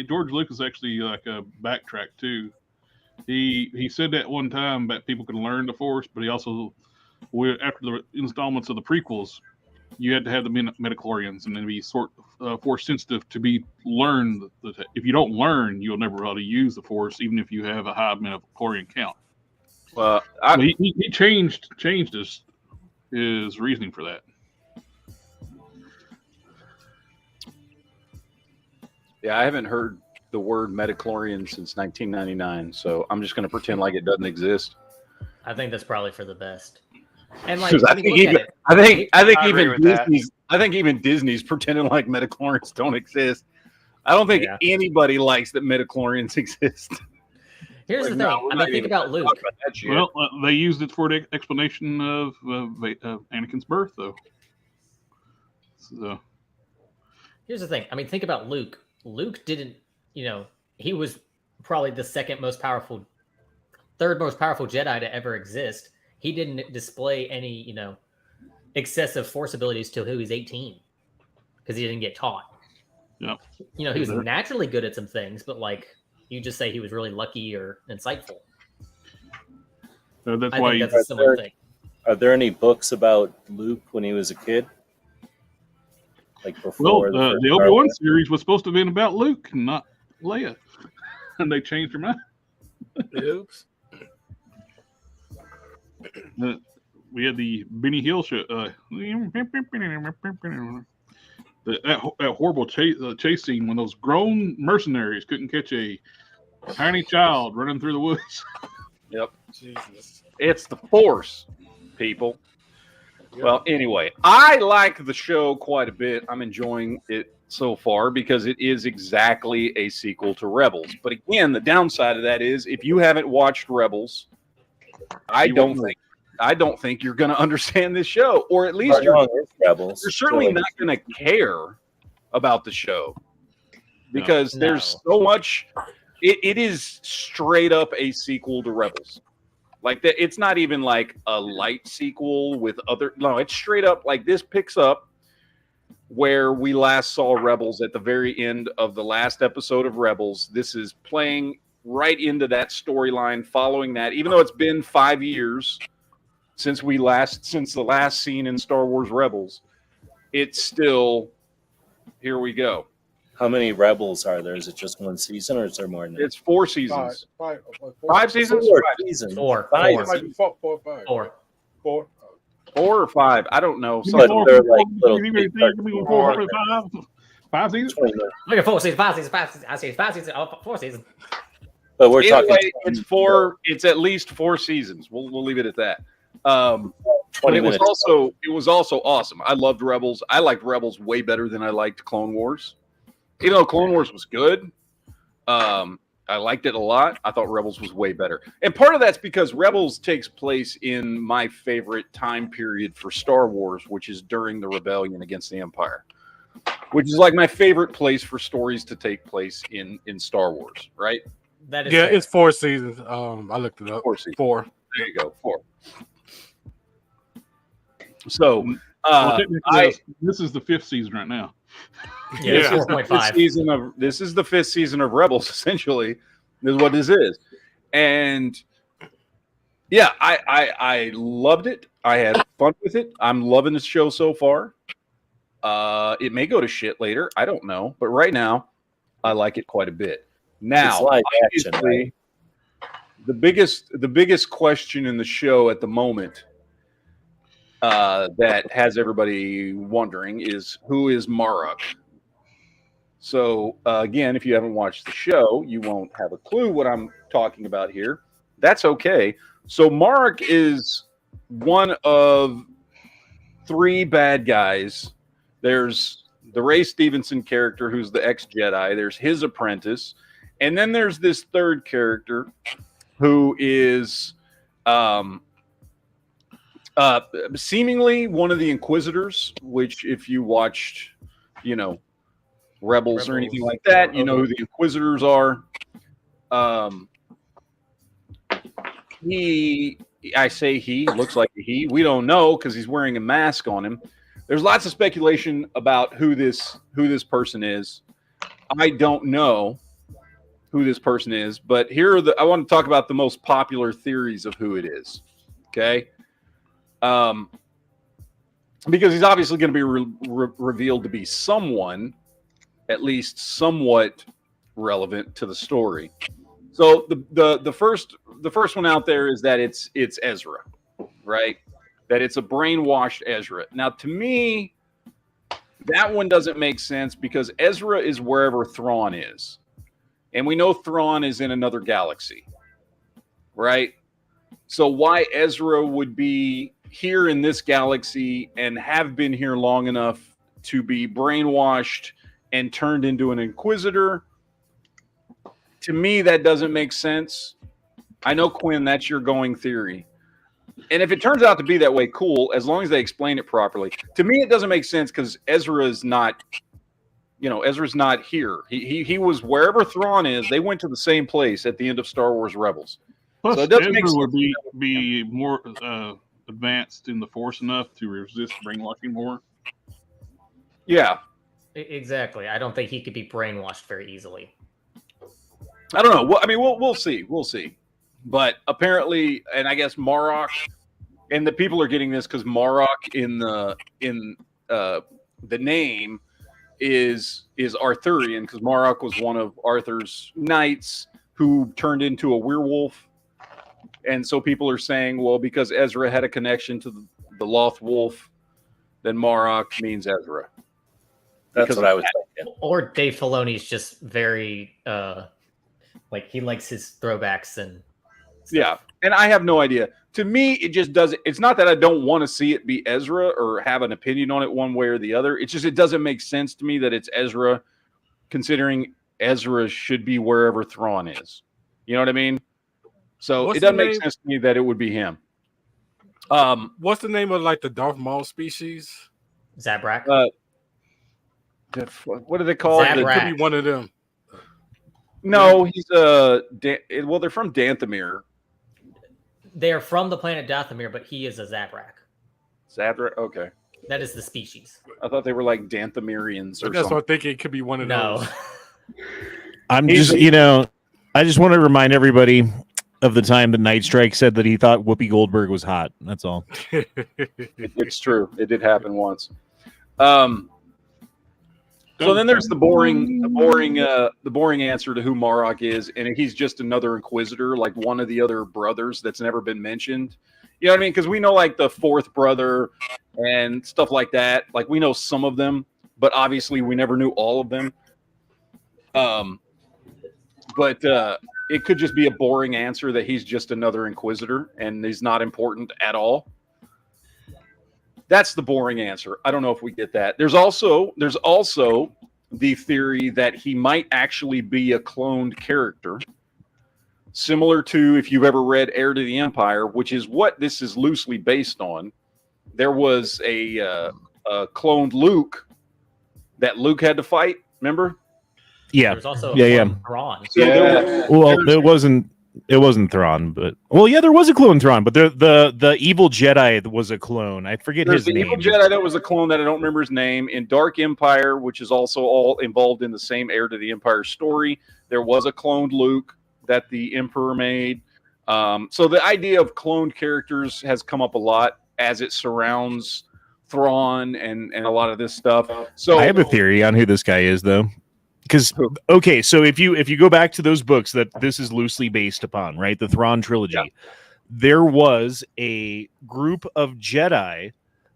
George Lucas actually backtrack too. He said that one time that people can learn the Force, but he also, after the installments of the prequels, you had to have the midichlorians and then be force sensitive to be learned. If you don't learn, you'll never be able to use the force, even if you have a high midichlorian count. Well, he changed his reasoning for that. Yeah, I haven't heard the word metachlorian since 1999, so I'm just going to pretend like it doesn't exist. I think that's probably for the best. And like, I think even Disney's pretending like metachlorians don't exist. I don't think anybody likes that metachlorians exist. Here's the thing. I mean, think about Luke. Well, they used it for the explanation of Anakin's birth, though. So here's the thing. I mean, think about Luke. Luke didn't, he was probably the third most powerful Jedi to ever exist. He didn't display any, excessive force abilities till he was 18 because he didn't get taught. Yeah. He was naturally good at some things, but you just say he was really lucky or insightful. That's why that's a similar thing. Are there any books about Luke when he was a kid? Like before the Obi-Wan series was supposed to have been about Luke, not Leia, and they changed her mind. Oops. We had the Benny Hill show. That horrible chase scene when those grown mercenaries couldn't catch a tiny child running through the woods. Yep. Jesus. It's the Force, people. Well, anyway, I like the show quite a bit. I'm enjoying it so far because it is exactly a sequel to Rebels. But again, the downside of that is if you haven't watched Rebels, I don't think you're going to understand this show, or at least you're certainly not going to care about the show because there's so much. It is straight up a sequel to Rebels. Like that, it's not even like a light sequel with other. No, it's straight up like this picks up where we last saw Rebels at the very end of the last episode of Rebels. This is playing right into that storyline, following that. Even though it's been 5 years since the last scene in Star Wars Rebels, it's still here we go. How many Rebels are there? Is it just one season, or is there more than that? It's 4 seasons. Five seasons? 4 seasons. Four. Four or five. I don't know. But they're like little 5 seasons? Look at 4 seasons, 5 seasons, 5 seasons. I say 5 seasons, 4 seasons. But we're talking. It's 4. It's at least 4 seasons. We'll leave it at that. 20 it minutes. was also awesome. I loved Rebels. I liked Rebels way better than I liked Clone Wars. Even though Clone Wars was good, I liked it a lot. I thought Rebels was way better. And part of that's because Rebels takes place in my favorite time period for Star Wars, which is during the rebellion against the Empire, which is like my favorite place for stories to take place in Star Wars, right? That is fair. It's 4 seasons. I looked it up. 4 seasons. 4. There you go. 4. So this is the 5th season right now. Yeah, 4.5. This is the 5th season of Rebels, essentially, is what this is. And yeah, I loved it. I had fun with it. I'm loving this show so far. It may go to shit later. I don't know. But right now, I like it quite a bit. Now, live action, right? the biggest question in the show at the moment that has everybody wondering is who is Marrok? So again, if you haven't watched the show, you won't have a clue what I'm talking about here. That's okay. So Marrok is one of 3 bad guys. There's the Ray Stevenson character, who's the ex-Jedi. There's his apprentice. And then there's this 3rd character who is seemingly one of the Inquisitors, which if you watched, Rebels or anything like that, you know who the Inquisitors are. He looks like a he. We don't know because he's wearing a mask on him. There's lots of speculation about who this person is. I don't know who this person is, but I want to talk about the most popular theories of who it is. Okay. because he's obviously going to be revealed to be someone, at least somewhat relevant to the story. So the first one out there is that it's Ezra, right? That it's a brainwashed Ezra. Now, to me, that one doesn't make sense because Ezra is wherever Thrawn is, and we know Thrawn is in another galaxy, right? So why Ezra would be here in this galaxy and have been here long enough to be brainwashed and turned into an Inquisitor? To me, that doesn't make sense. I know, Quinn, that's your going theory. And if it turns out to be that way, cool, as long as they explain it properly. To me, it doesn't make sense because Ezra is not, Ezra's not here. He was wherever Thrawn is. They went to the same place at the end of Star Wars Rebels. Plus, So it doesn't Ezra make sense. would be more advanced in the Force enough to resist brainwashing more. Yeah. Exactly. I don't think he could be brainwashed very easily. I don't know. Well, I mean, we'll see. We'll see. But apparently, and I guess Marrok, and the people are getting this because Marrok in the name is Arthurian, because Marrok was one of Arthur's knights who turned into a werewolf. And so people are saying, well, because Ezra had a connection to the Loth Wolf, then Marrok means Ezra. That's what I was thinking. Or Dave Filoni's just very like he likes his throwbacks and stuff. Yeah, and I have no idea. To me, it just doesn't. It's not that I don't want to see it be Ezra or have an opinion on it one way or the other. It's just it doesn't make sense to me that it's Ezra, considering Ezra should be wherever Thrawn is. You know what I mean? So it doesn't make sense to me that it would be him. What's the name of like the Darth Maul species? Zabrak. What do they call it? It could be one of them. No, he's well, they're from Dathomir. They're from the planet Dathomir, but he is a Zabrak. Zabrak? Okay. That is the species. I thought they were like Dathomirians or That's something. what I'm thinking. It could be one of those. I'm just, I just want to remind everybody of the time that Night Strike said that he thought Whoopi Goldberg was hot. That's all. It's true. It did happen once. So then there's the boring answer to who Marrok is, and he's just another Inquisitor, like one of the other brothers that's never been mentioned. You know what I mean? Because we know like the fourth brother and stuff like that. Like we know some of them, but obviously we never knew all of them. But it could just be a boring answer that he's just another Inquisitor and he's not important at all. That's the boring answer. I don't know if we get that. There's also the theory that he might actually be a cloned character, similar to if you've ever read Heir to the Empire, which is what this is loosely based on. There was a cloned Luke that Luke had to fight. Remember? Yeah. There's also Thrawn. So it wasn't Thrawn, but there was a clone Thrawn, but the evil Jedi that was a clone. I forget his name. Evil Jedi that was a clone that I don't remember his name. In Dark Empire, which is also all involved in the same Heir to the Empire story, there was a cloned Luke that the Emperor made. So the idea of cloned characters has come up a lot as it surrounds Thrawn and a lot of this stuff. So I have a theory on who this guy is, though. Because so if you go back to those books that this is loosely based upon, right, the Thrawn trilogy, there was a group of Jedi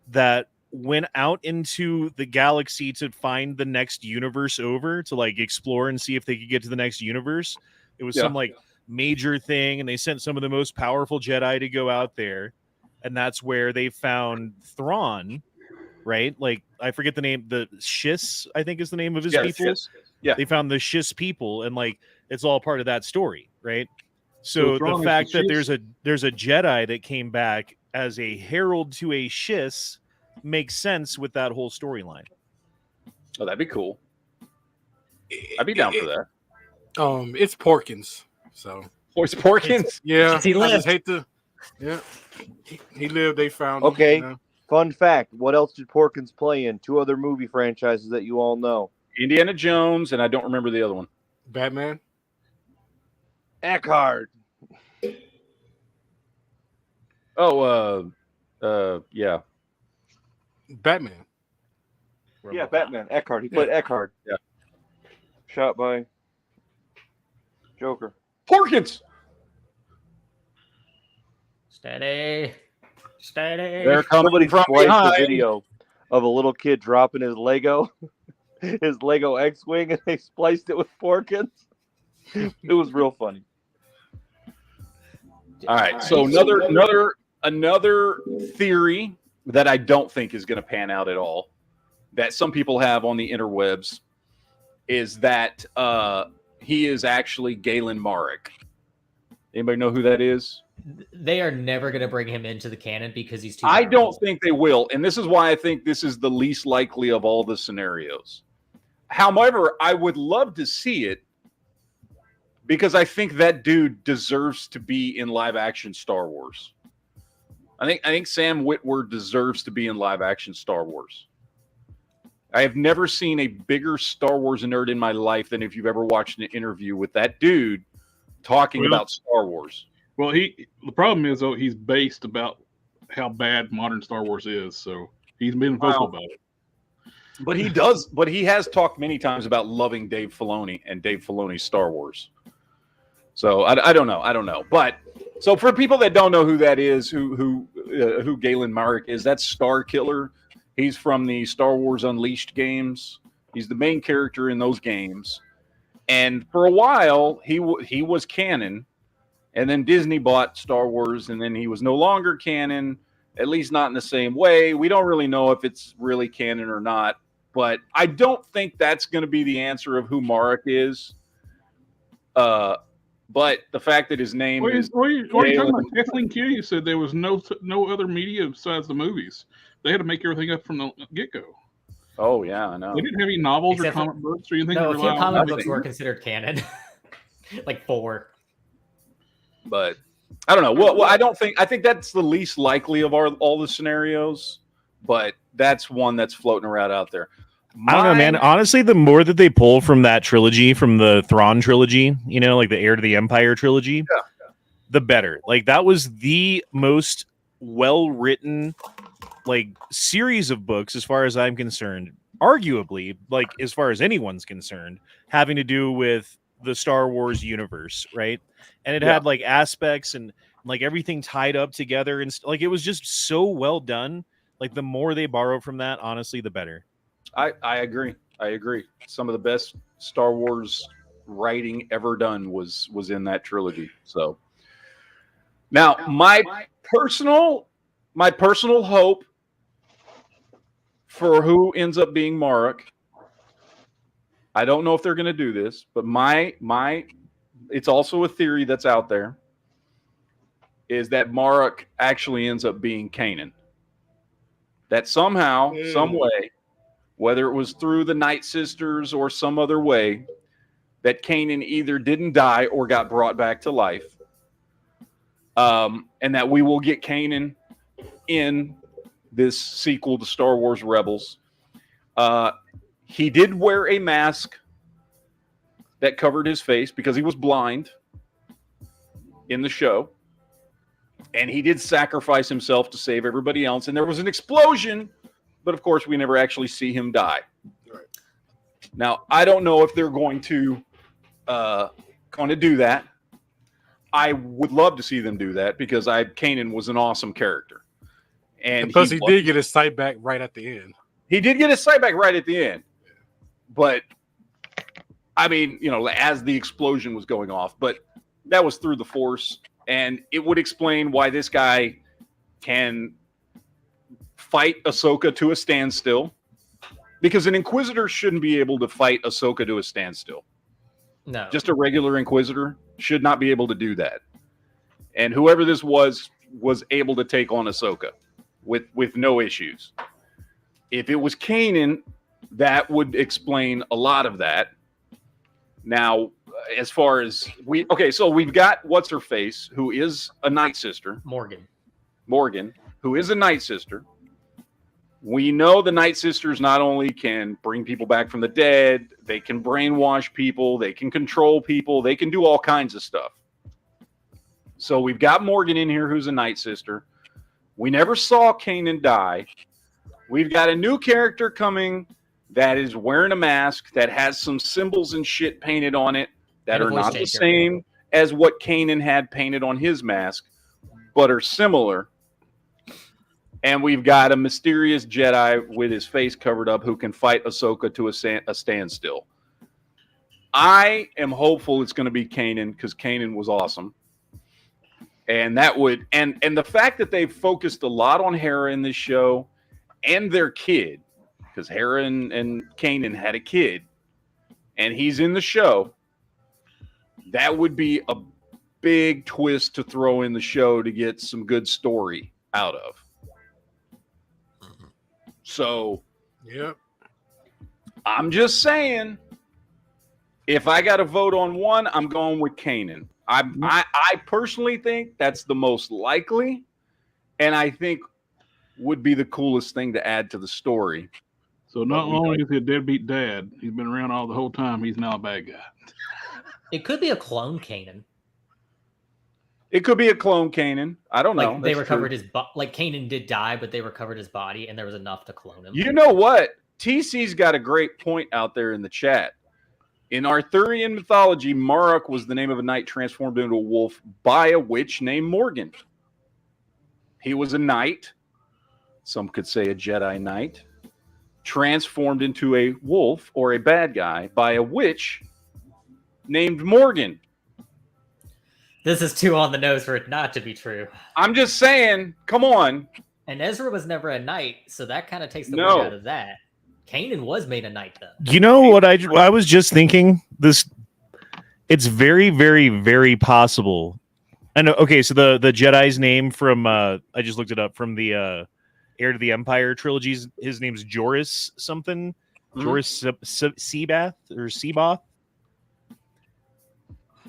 that went out into the galaxy to find the next universe over, to like explore and see if they could get to the next universe. It was some like major thing, and they sent some of the most powerful Jedi to go out there, and that's where they found Thrawn. Right, like I forget the name. The Shiss, I think, is the name of his people. Shiss. Yeah, they found the Shiss people, and like it's all part of that story, right? So the fact that there's a Jedi that came back as a herald to a Shiss makes sense with that whole storyline. Oh, that'd be cool. I'd be down for that. It's Porkins. So it's Porkins. Yeah, he lived. I just hate to. Yeah, he lived. They found him. Okay. You know? Fun fact, what else did Porkins play in? 2 other movie franchises that you all know. Indiana Jones, and I don't remember the other one. Batman? Eckhart. Oh, yeah. Batman. Yeah, Batman. Eckhart. He played Eckhart. Yeah. Shot by Joker. Porkins. Steady. They're coming Somebody from spliced behind. a video of a little kid dropping his Lego X-wing, and they spliced it with Porkins. It was real funny. All right. So another theory that I don't think is going to pan out at all, that some people have on the interwebs, is that he is actually Galen Marrok. Anybody know who that is? They are never going to bring him into the canon because he's too. I don't think they will, and this is why I think this is the least likely of all the scenarios. However, I would love to see it because I think that dude deserves to be in live action Star Wars. I think Sam Witwer deserves to be in live action Star Wars. I have never seen a bigger Star Wars nerd in my life than if you've ever watched an interview with that dude talking about Star Wars. Well, the problem is though he's based about how bad modern Star Wars is, so he's been vocal about it. But he does. But he has talked many times about loving Dave Filoni and Dave Filoni's Star Wars. So I don't know. But so for people that don't know who that is, who Galen Marrok is, that's Star Killer. He's from the Star Wars Unleashed games. He's the main character in those games. And for a while, he was canon. And then Disney bought Star Wars, and then he was no longer canon, at least not in the same way. We don't really know if it's really canon or not. But I don't think that's going to be the answer of who Marrok is. But the fact that his name is... What are you talking about? Kathleen Kennedy said there was no other media besides the movies. They had to make everything up from the get-go. Oh, yeah, I know. They didn't have any novels or comic books or anything. No, a few comic books were considered canon. Like 4. But I don't know. Well, I think that's the least likely of all the scenarios, but that's one that's floating around out there. I don't know, man. Honestly, the more that they pull from that trilogy, from the Thrawn trilogy, like the Heir to the Empire trilogy, the better. Like that was the most well-written series of books as far as I'm concerned, arguably, as far as anyone's concerned, having to do with the Star Wars universe, right? And it had aspects and everything tied up together, and it was just so well done. The more they borrow from that, honestly, the better. I agree. Some of the best Star Wars writing ever done was in that trilogy. So now my personal hope for who ends up being Marrok, I don't know if they're going to do this, but it's also a theory that's out there, is that Marrok actually ends up being Kanan. That somehow, some way, whether it was through the Night Sisters or some other way, that Kanan either didn't die or got brought back to life. And that we will get Kanan in this sequel to Star Wars Rebels. He did wear a mask that covered his face because he was blind in the show. And he did sacrifice himself to save everybody else. And there was an explosion, but of course we never actually see him die. Right. Now, I don't know if they're going to do that. I would love to see them do that because Kanan was an awesome character. And plus he did get his sight back right at the end. He did get his sight back right at the end. But, I mean, as the explosion was going off, but that was through the Force. And it would explain why this guy can fight Ahsoka to a standstill. Because an Inquisitor shouldn't be able to fight Ahsoka to a standstill. No. Just a regular Inquisitor should not be able to do that. And whoever this was able to take on Ahsoka with no issues. If it was Kanan, that would explain a lot of that. Now, as far as so we've got what's-her-face, who is a Night Sister. Morgan, who is a Night Sister. We know the Night Sisters not only can bring people back from the dead, they can brainwash people, they can control people, they can do all kinds of stuff. So we've got Morgan in here who's a Night Sister. We never saw Kanan die. We've got a new character coming that is wearing a mask that has some symbols and shit painted on it that are not the same as what Kanan had painted on his mask, but are similar. And we've got a mysterious Jedi with his face covered up who can fight Ahsoka to a standstill. I am hopeful it's going to be Kanan because Kanan was awesome. And that would and the fact that they've focused a lot on Hera in this show and their kid, because Hera and Kanan had a kid, and he's in the show, that would be a big twist to throw in the show to get some good story out of. So, yep. I'm just saying, if I got to vote on one, I'm going with Kanan. I personally think that's the most likely, and I think would be the coolest thing to add to the story. So not only is he a deadbeat dad, he's been around all the whole time. He's now a bad guy. It could be a clone Kanan. It could be a clone Kanan. I don't know. They recovered his like Kanan did die, but they recovered his body, and there was enough to clone him. You know what? TC's got a great point out there in the chat. In Arthurian mythology, Marrok was the name of a knight transformed into a wolf by a witch named Morgan. He was a knight, some could say a Jedi knight, transformed into a wolf or a bad guy by a witch named Morgan. This is too on the nose for it not to be true. I'm just saying, come on. And Ezra was never a knight, so that kind of takes the word out of that. Kanan was made a knight, though. You know what I was just thinking? It's very, very, very possible. I know. Okay, so the Jedi's name from I just looked it up from the Heir to the Empire trilogies. His name's Joris something. Mm-hmm. Joris Seabath or Seaboth.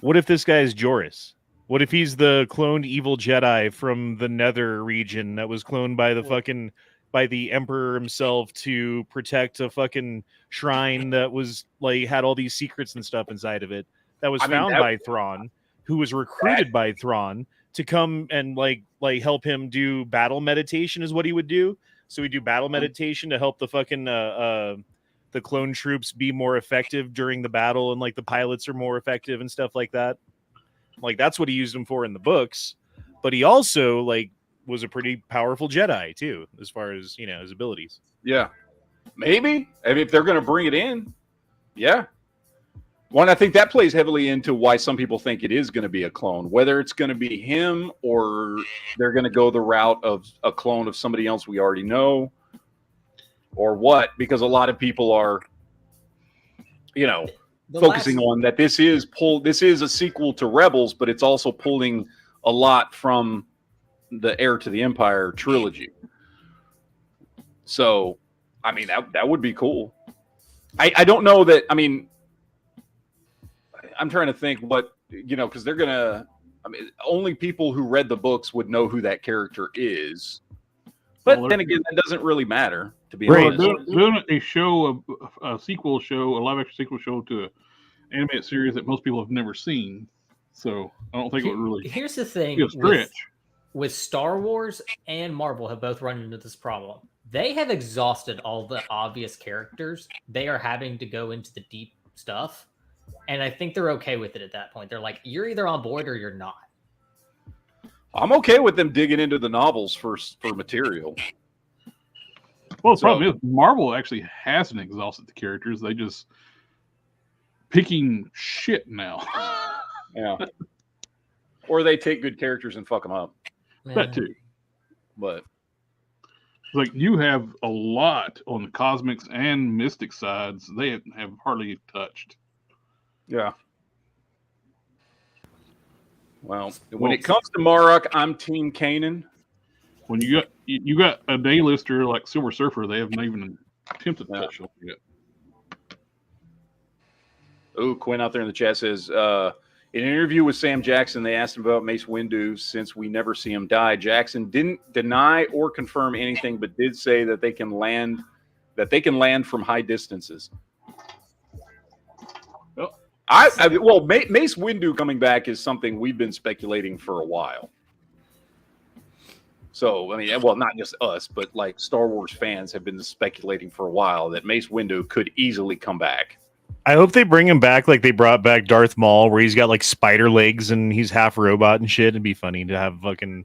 What if this guy is Joris? What if he's the cloned evil Jedi from the Nether region that was cloned by the Emperor himself to protect a fucking shrine that was like had all these secrets and stuff inside of it that was found by Thrawn, who was recruited by Thrawn to come and like help him do battle meditation is what he would do. So he'd do battle meditation to help the fucking the clone troops be more effective during the battle, and like the pilots are more effective and stuff like that. Like that's what he used him for in the books. But he also like was a pretty powerful Jedi too, as far as his abilities. Yeah, maybe. I mean, if they're going to bring it in, yeah. One, I think that plays heavily into why some people think it is going to be a clone. Whether it's going to be him or they're going to go the route of a clone of somebody else we already know, or what? Because a lot of people are, focusing on that this is a sequel to Rebels, but it's also pulling a lot from the Heir to the Empire trilogy. So, I mean, that would be cool. I don't know that. I mean, I'm trying to think what, because they're going to, only people who read the books would know who that character is. But then again, that doesn't really matter, to be honest. Doing a show, a sequel show, a live-action sequel show to an animated series that most people have never seen. So I don't think it would really. Here's the thing: with Star Wars and Marvel have both run into this problem. They have exhausted all the obvious characters. They are having to go into the deep stuff, and I think they're okay with it at that point. They're like, you're either on board or you're not. I'm okay with them digging into the novels for material. Well, the problem is Marvel actually hasn't exhausted the characters. They just picking shit now. Yeah. Or they take good characters and fuck them up. That too. But like you have a lot on the cosmics and mystic sides they have hardly touched. Yeah. Well, when it comes to Marrok, I'm Team Kanan. When you got a day-lister like Silver Surfer, they haven't even attempted to touch it yet. Oh, Quinn out there in the chat says, in an interview with Sam Jackson, they asked him about Mace Windu since we never see him die. Jackson didn't deny or confirm anything, but did say that they can land from high distances. Mace Windu coming back is something we've been speculating for a while. So, I mean, well, not just us, but like Star Wars fans have been speculating for a while that Mace Windu could easily come back. I hope they bring him back like they brought back Darth Maul, where he's got like spider legs and he's half robot and shit. It'd be funny to have fucking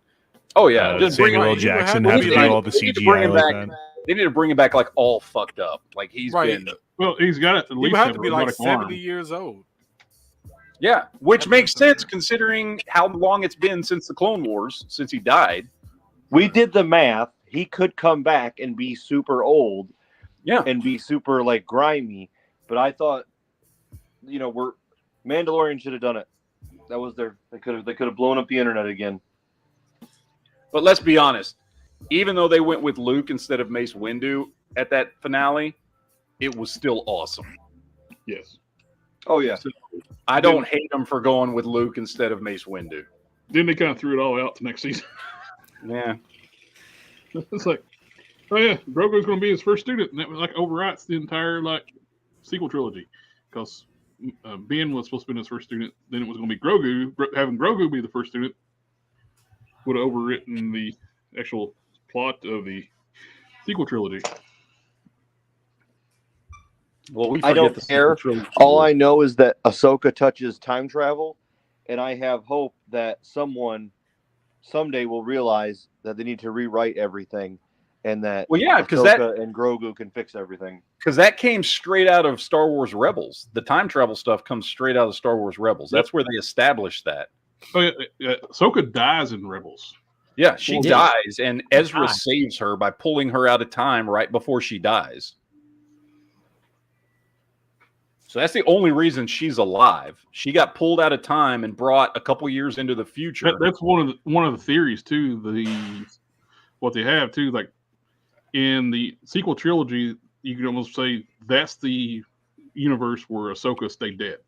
Just bring Samuel L. him- Jackson Well, have he to would do have- all the they need to bring CGI him like back. that. They need to bring him back like all fucked up. Like he's Right. been, Well, he's got at He least would have to a be like robotic 70 arm. years old. yeah, which makes sense considering how long it's been since the Clone Wars, since he died. We did the math. He could come back and be super old. Yeah. And be super like grimy. But I thought, Mandalorian should have done it. That was they could have blown up the internet again. But let's be honest, even though they went with Luke instead of Mace Windu at that finale, it was still awesome. Yes. Oh yeah. So I don't hate them for going with Luke instead of Mace Windu. Then they kind of threw it all out the next season. Yeah. It's like, oh yeah, Grogu's going to be his first student, and that was like overwrites the entire like sequel trilogy because Ben was supposed to be his first student. Then it was going to be Grogu. Having Grogu be the first student would have overwritten the actual plot of the sequel trilogy. Well, I don't care. All I know is that Ahsoka touches time travel, and I have hope that someone someday will realize that they need to rewrite everything, and that because Ahsoka and Grogu can fix everything. Because that came straight out of Star Wars Rebels. The time travel stuff comes straight out of Star Wars Rebels. That's where they established that. Oh yeah, Ahsoka dies in Rebels. Yeah, she did. dies, and Ezra Ah. saves her by pulling her out of time right before she dies. So that's the only reason she's alive. She got pulled out of time and brought a couple years into the future. That's one of the theories too. What they have too, like in the sequel trilogy, you could almost say that's the universe where Ahsoka stayed dead.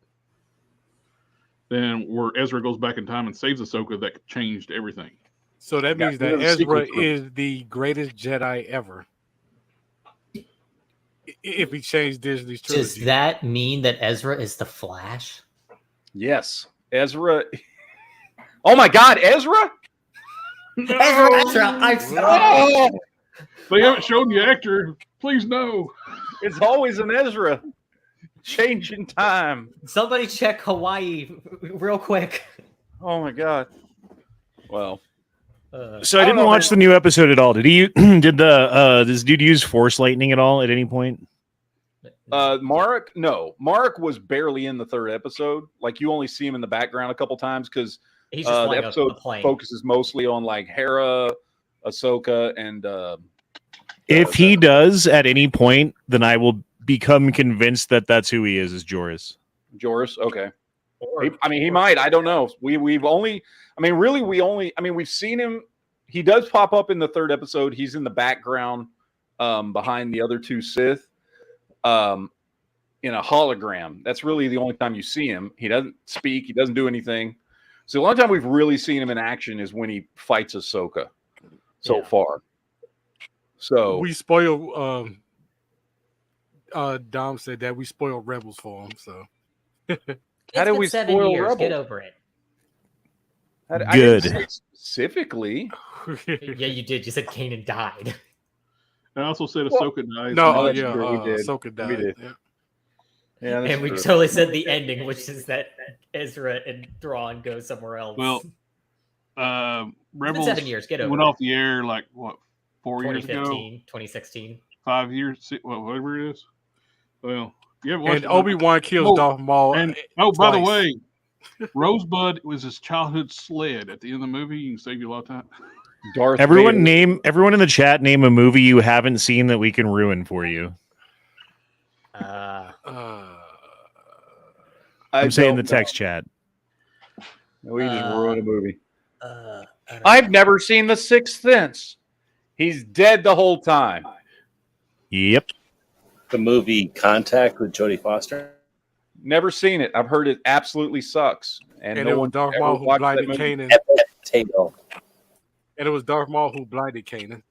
Then where Ezra goes back in time and saves Ahsoka, that changed everything. So that means that the Ezra sequel trilogy. is the greatest Jedi ever. If he changed Disney's trilogy. Does that mean that Ezra is the Flash? Yes, Ezra. Oh my God, Ezra! Ezra, Oh, They haven't shown the actor. Please no. it's always an Ezra. Changing time. Somebody check Hawaii real quick. Oh my God. Well, So I didn't watch the new episode at all. Did he? Did this dude use Force lightning at all at any point? Marrok, no. Marrok was barely in the third episode. Like you only see him in the background a couple times because He's just the flying episode a plane. focuses mostly on like Hera, Ahsoka, and If he does at any point, then I will become convinced that that's who he is Joris. Joris. Okay. Or- He might. I don't know. We've only. We've seen him. He does pop up in the third episode. He's in the background, behind the other two Sith, in a hologram. That's really the only time you see him. He doesn't speak. He doesn't do anything. So the only time we've really seen him in action is when he fights Ahsoka. So far. So we spoil Dom said that we spoiled Rebels for him, so how did we It's been 7 spoil years. Rebels? Get over it. I didn't Good. say specifically. Yeah, you did. You said Kanan died. I also said Ahsoka dies. no, that's yeah, true, we did. Ahsoka We died. did. Yeah. Yeah, that's And we true. totally said the ending, which is that Ezra and Thrawn go somewhere else. Well, It's been Rebels 7 years. Get over went it. off the air like what 4 years ago, 2015, 2016. 5 years, whatever it is. Well, you haven't watched And it, Obi-Wan kills Oh, Darth Maul. And by the twice. way, Rosebud was his childhood sled at the end of the movie. You can save you a lot of time. Darth Everyone Vader. everyone in the chat name a movie you haven't seen that we can ruin for you. I'm saying the text chat. We just ruined a movie. I don't I've never seen The Sixth Sense. He's dead the whole time. Yep. The movie Contact with Jodie Foster. Never seen it. I've heard it absolutely sucks. And And no it was one Darth ever Maul who watched blinded that movie. Kanan. Tail. And it was Darth Maul who blinded Kanan.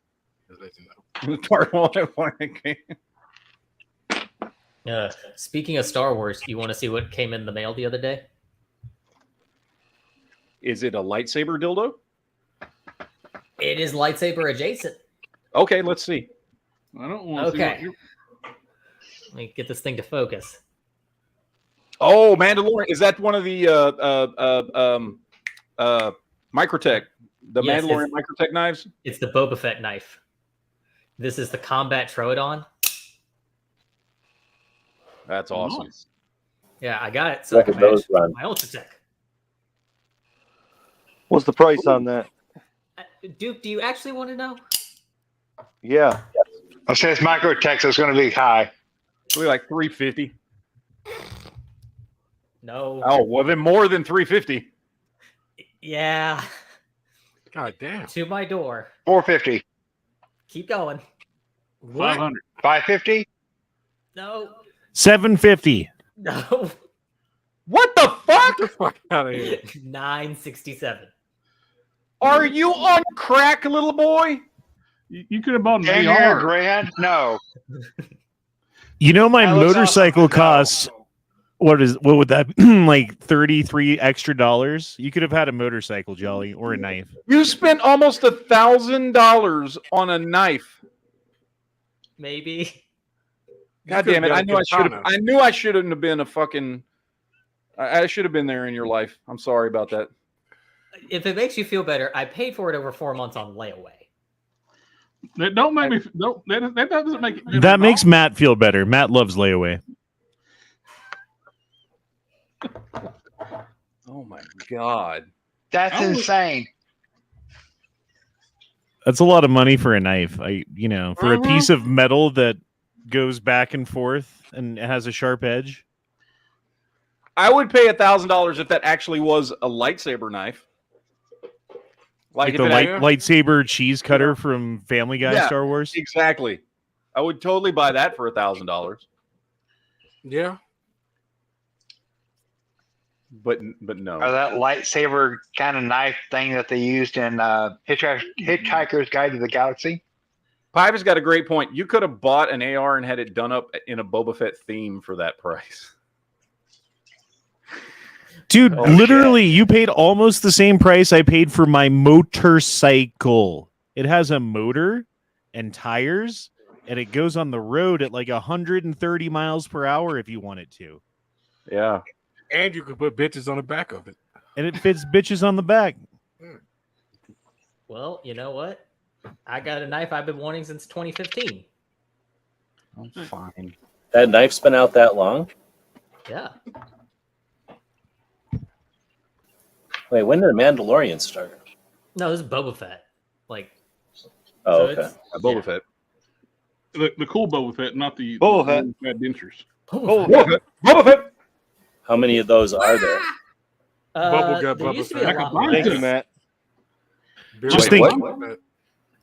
Just let you know. Darth Maul. Speaking of Star Wars, you want to see what came in the mail the other day? Is it a lightsaber dildo? It is lightsaber adjacent. Okay, let's see. I don't want to see what you're... Let me get this thing to focus. Oh, Mandalorian. Is that one of the Microtech? The Yes, Mandalorian Microtech knives? It's the Boba Fett knife. This is the combat Troodon. That's awesome. Nice. Yeah, I got it. So What I can would those match run? my Ultra Tech. What's the price on that? Duke, do you actually want to know? Yeah. I say it's Microtech, so it's going to be high. It'll be like $350. No. Oh, well, then more than $350. Yeah. God damn. To my door. $450. Keep going. What? $500. $550. No. $750. No. What the fuck? Get the fuck out of here. $967. Are you on crack, little boy? You could have bought an $10 AR. grand? No. You know, my That looks motorcycle awesome, but no. costs what would that be? Like $33 extra? You could have had a motorcycle, Jolly, or a knife. You spent almost $1,000 on a knife. Maybe. God damn it! I knew I shouldn't have been a fucking. I should have been there in your life. I'm sorry about that. If it makes you feel better, I paid for it over 4 months on layaway. That don't make me. Don't, that doesn't make it. That makes Matt feel better. Matt loves layaway. Oh my god, That's insane. That's a lot of money for a knife. For a piece of metal that goes back and forth and has a sharp edge. I would pay $1,000 if that actually was a lightsaber knife. Like if the it lightsaber cheese cutter from Family Guy Yeah. Star Wars. exactly. I would totally buy that for $1,000. Yeah. But no. Or that lightsaber kind of knife thing that they used in Hitchhiker's Guide to the Galaxy. Pipe has got a great point. You could have bought an AR and had it done up in a Boba Fett theme for that price. Dude, Oh, literally, you paid almost the same price I paid for my motorcycle. It has a motor and tires, and it goes on the road at like 130 miles per hour if you want it to. Yeah. And you could put bitches on the back of it. And it fits bitches on the back. Well, you know what? I got a knife I've been wanting since 2015. I'm fine. That knife's been out that long? Yeah. Wait, when did The Mandalorian start? No, this is Boba Fett. Like, Oh, so okay. it's- Boba yeah. Fett. The cool Boba Fett, not the Boba Fett. bad dentures. Boba Fett. How many of those are there? Bubblegum There Boba used to be Fett. a lot Thank more. Thank you, Matt. Just Wait, think, what?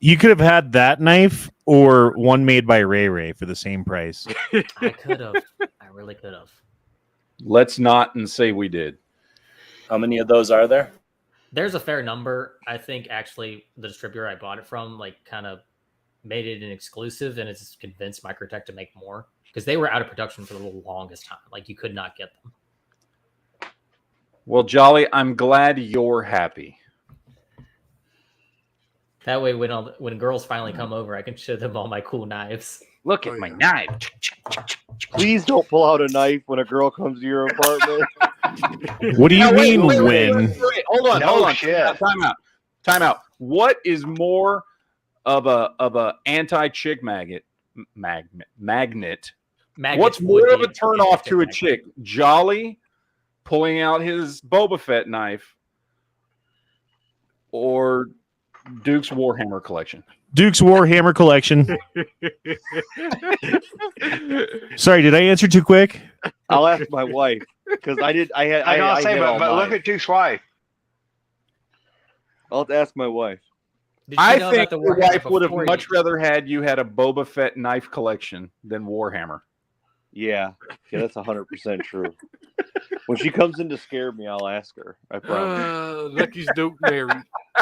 you could have had that knife or one made by Ray Ray for the same price. I could have. I really could have. Let's not and say we did. How many of those are there? There's a fair number. I think actually the distributor I bought it from kind of made it an exclusive, and it's convinced Microtech to make more because they were out of production for the longest time. Like you could not get them. Well, Jolly, I'm glad you're happy. That way, when girls finally come over, I can show them all my cool knives. Look at my knife. Please don't pull out a knife when a girl comes to your apartment. What do you mean wait, when? wait. Hold on, No hold on. shit. Time out. What is more of a anti-chick magnet? What's more of a turn off to a chick? Jolly pulling out his Boba Fett knife or Duke's Warhammer collection? Duke's Warhammer collection. Sorry, did I answer too quick? I'll ask my wife because I did. I gotta say, hit all but look mine. at Duke's wife. I'll have to ask my wife. Did you I know think about the your Warhammer wife would have before much you- rather had you had a Boba Fett knife collection than Warhammer. Yeah, that's 100% true. When she comes in to scare me, I'll ask her. I promise. Lucky's Duke married.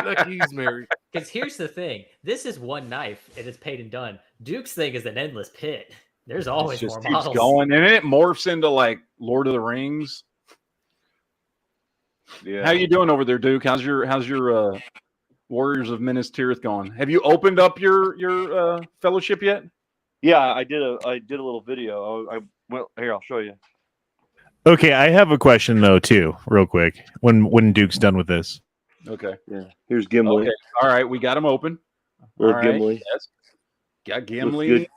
Lucky's married. Because here's the thing: this is one knife, and it's paid and done. Duke's thing is an endless pit. There's always It more just keeps models. going, and it morphs into like Lord of the Rings. Yeah. How you doing over there, Duke? How's your Warriors of Minas Tirith going? Have you opened up your fellowship yet? Yeah, I did a little video. Well, here, I'll show you. Okay, I have a question though too, real quick. When Duke's done with this. Okay. Yeah, here's Gimli. Okay. All right, we got him open. Or All right. Gimli. Yes. Got Looks Gimli. good.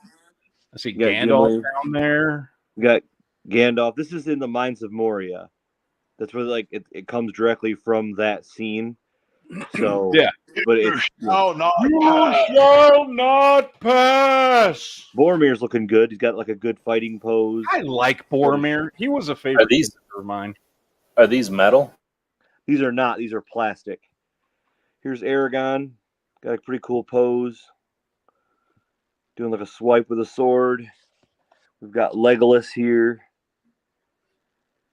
I see Got Gandalf Gimli. down there. We got Gandalf. This is in the Mines of Moria. That's where like it comes directly from that scene. So Yeah. but it's No, no. shall not pass. Boromir's looking good. He's got like a good fighting pose. I like Boromir. He was a favorite of mine. Are these metal? These are not. These are plastic. Here's Aragon. Got a pretty cool pose. Doing like a swipe with a sword. We've got Legolas here.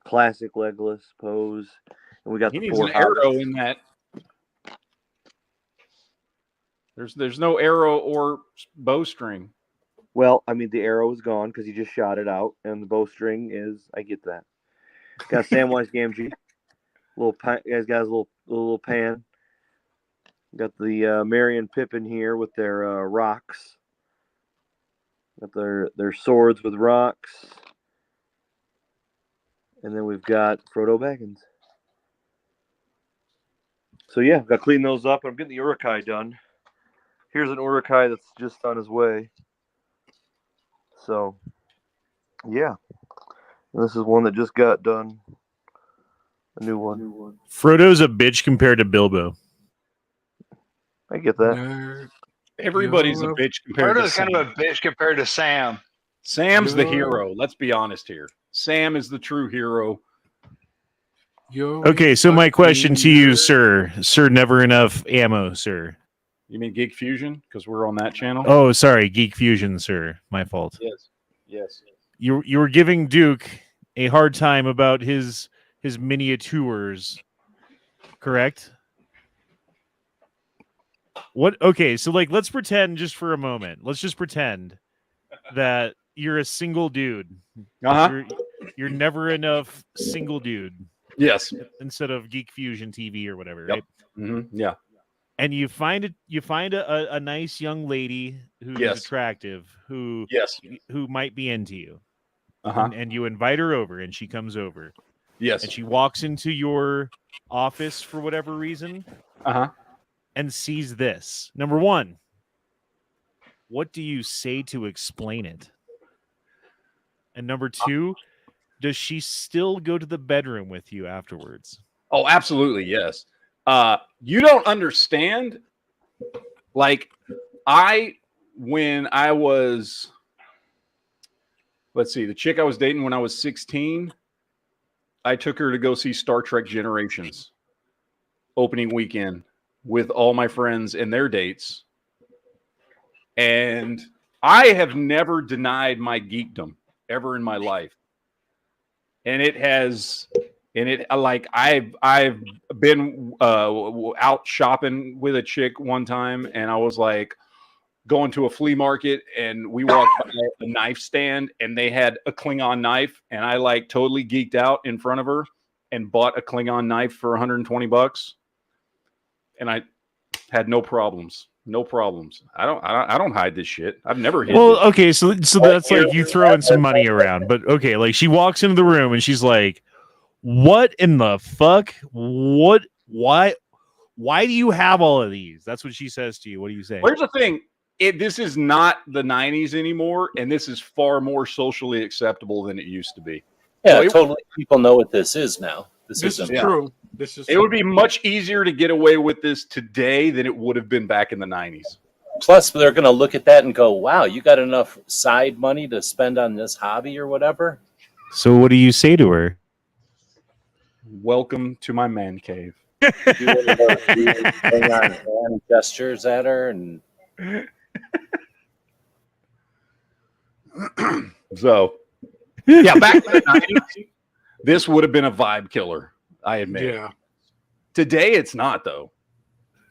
Classic Legolas pose. And we got He the needs four an arrow hobbits. in that. There's no arrow or bowstring. Well, I mean, the arrow is gone because he just shot it out, and the bowstring is. I get that. Got Samwise Gamgee. Guys got his little pan. Got the Merry and Pippin here with their rocks. Got their swords with rocks. And then we've got Frodo Baggins. So yeah, got to clean those up. I'm getting the Uruk-hai done. Here's an Uruk-hai that's just on his way. So, yeah. And this is one that just got done. A new one. Frodo's a bitch compared to Bilbo. I get that. Nerd. Everybody's a bitch compared to Frodo's Sam. kind of a bitch compared to Sam. Sam's the Yo. hero. Let's be honest here. Sam is the true hero. Yo, Okay, so my question to you, fucking sir, never enough ammo, sir. You mean Geek Fusion? Because we're on that channel. Oh, sorry, Geek Fusion, sir. My fault. Yes. Yes. You were giving Duke a hard time about his miniatures, correct? What? Okay, so like, let's pretend just for a moment. Let's just pretend that you're a single dude. Uh-huh. You're never enough single dude Yes. instead of Geek Fusion TV or whatever, Yep. right? Mm-hmm. Yeah. And you find a nice young lady who's Yes. attractive, who Yes. might be into you, Uh-huh. and you invite her over, and she comes over, Yes. and she walks into your office for whatever reason, Uh-huh. and sees this. Number one, what do you say to explain it? And number two, does she still go to the bedroom with you afterwards? Oh, absolutely, yes. You don't understand. Like, when I was, let's see, the chick I was dating when I was 16, I took her to go see Star Trek Generations opening weekend with all my friends and their dates. And I have never denied my geekdom ever in my life. And I've been out shopping with a chick one time, and I was like going to a flea market, and we walked by a knife stand, and they had a Klingon knife, and I like totally geeked out in front of her and bought a Klingon knife for $120, and I had no problems. No problems. I don't hide this shit. I've never hid. Well, this. okay, so that's like you throwing some money around, but okay, like she walks into the room and she's like, "What in the fuck? What? Why do you have all of these?" That's what she says to you. What do you say? Here's the thing. This is not the 90s anymore, and this is far more socially acceptable than it used to be. Yeah, So totally. People know what this is now. This This is isn't. true. This is It would be much easier to get away with this today than it would have been back in the 90s. Plus, they're going to look at that and go, "Wow, you got enough side money to spend on this hobby or whatever." So what do you say to her? Welcome to my man cave. Do one of those weird hang on hand gestures at her, and So, yeah, back in the 90s, this would have been a vibe killer, I admit. Yeah. Today, it's not, though.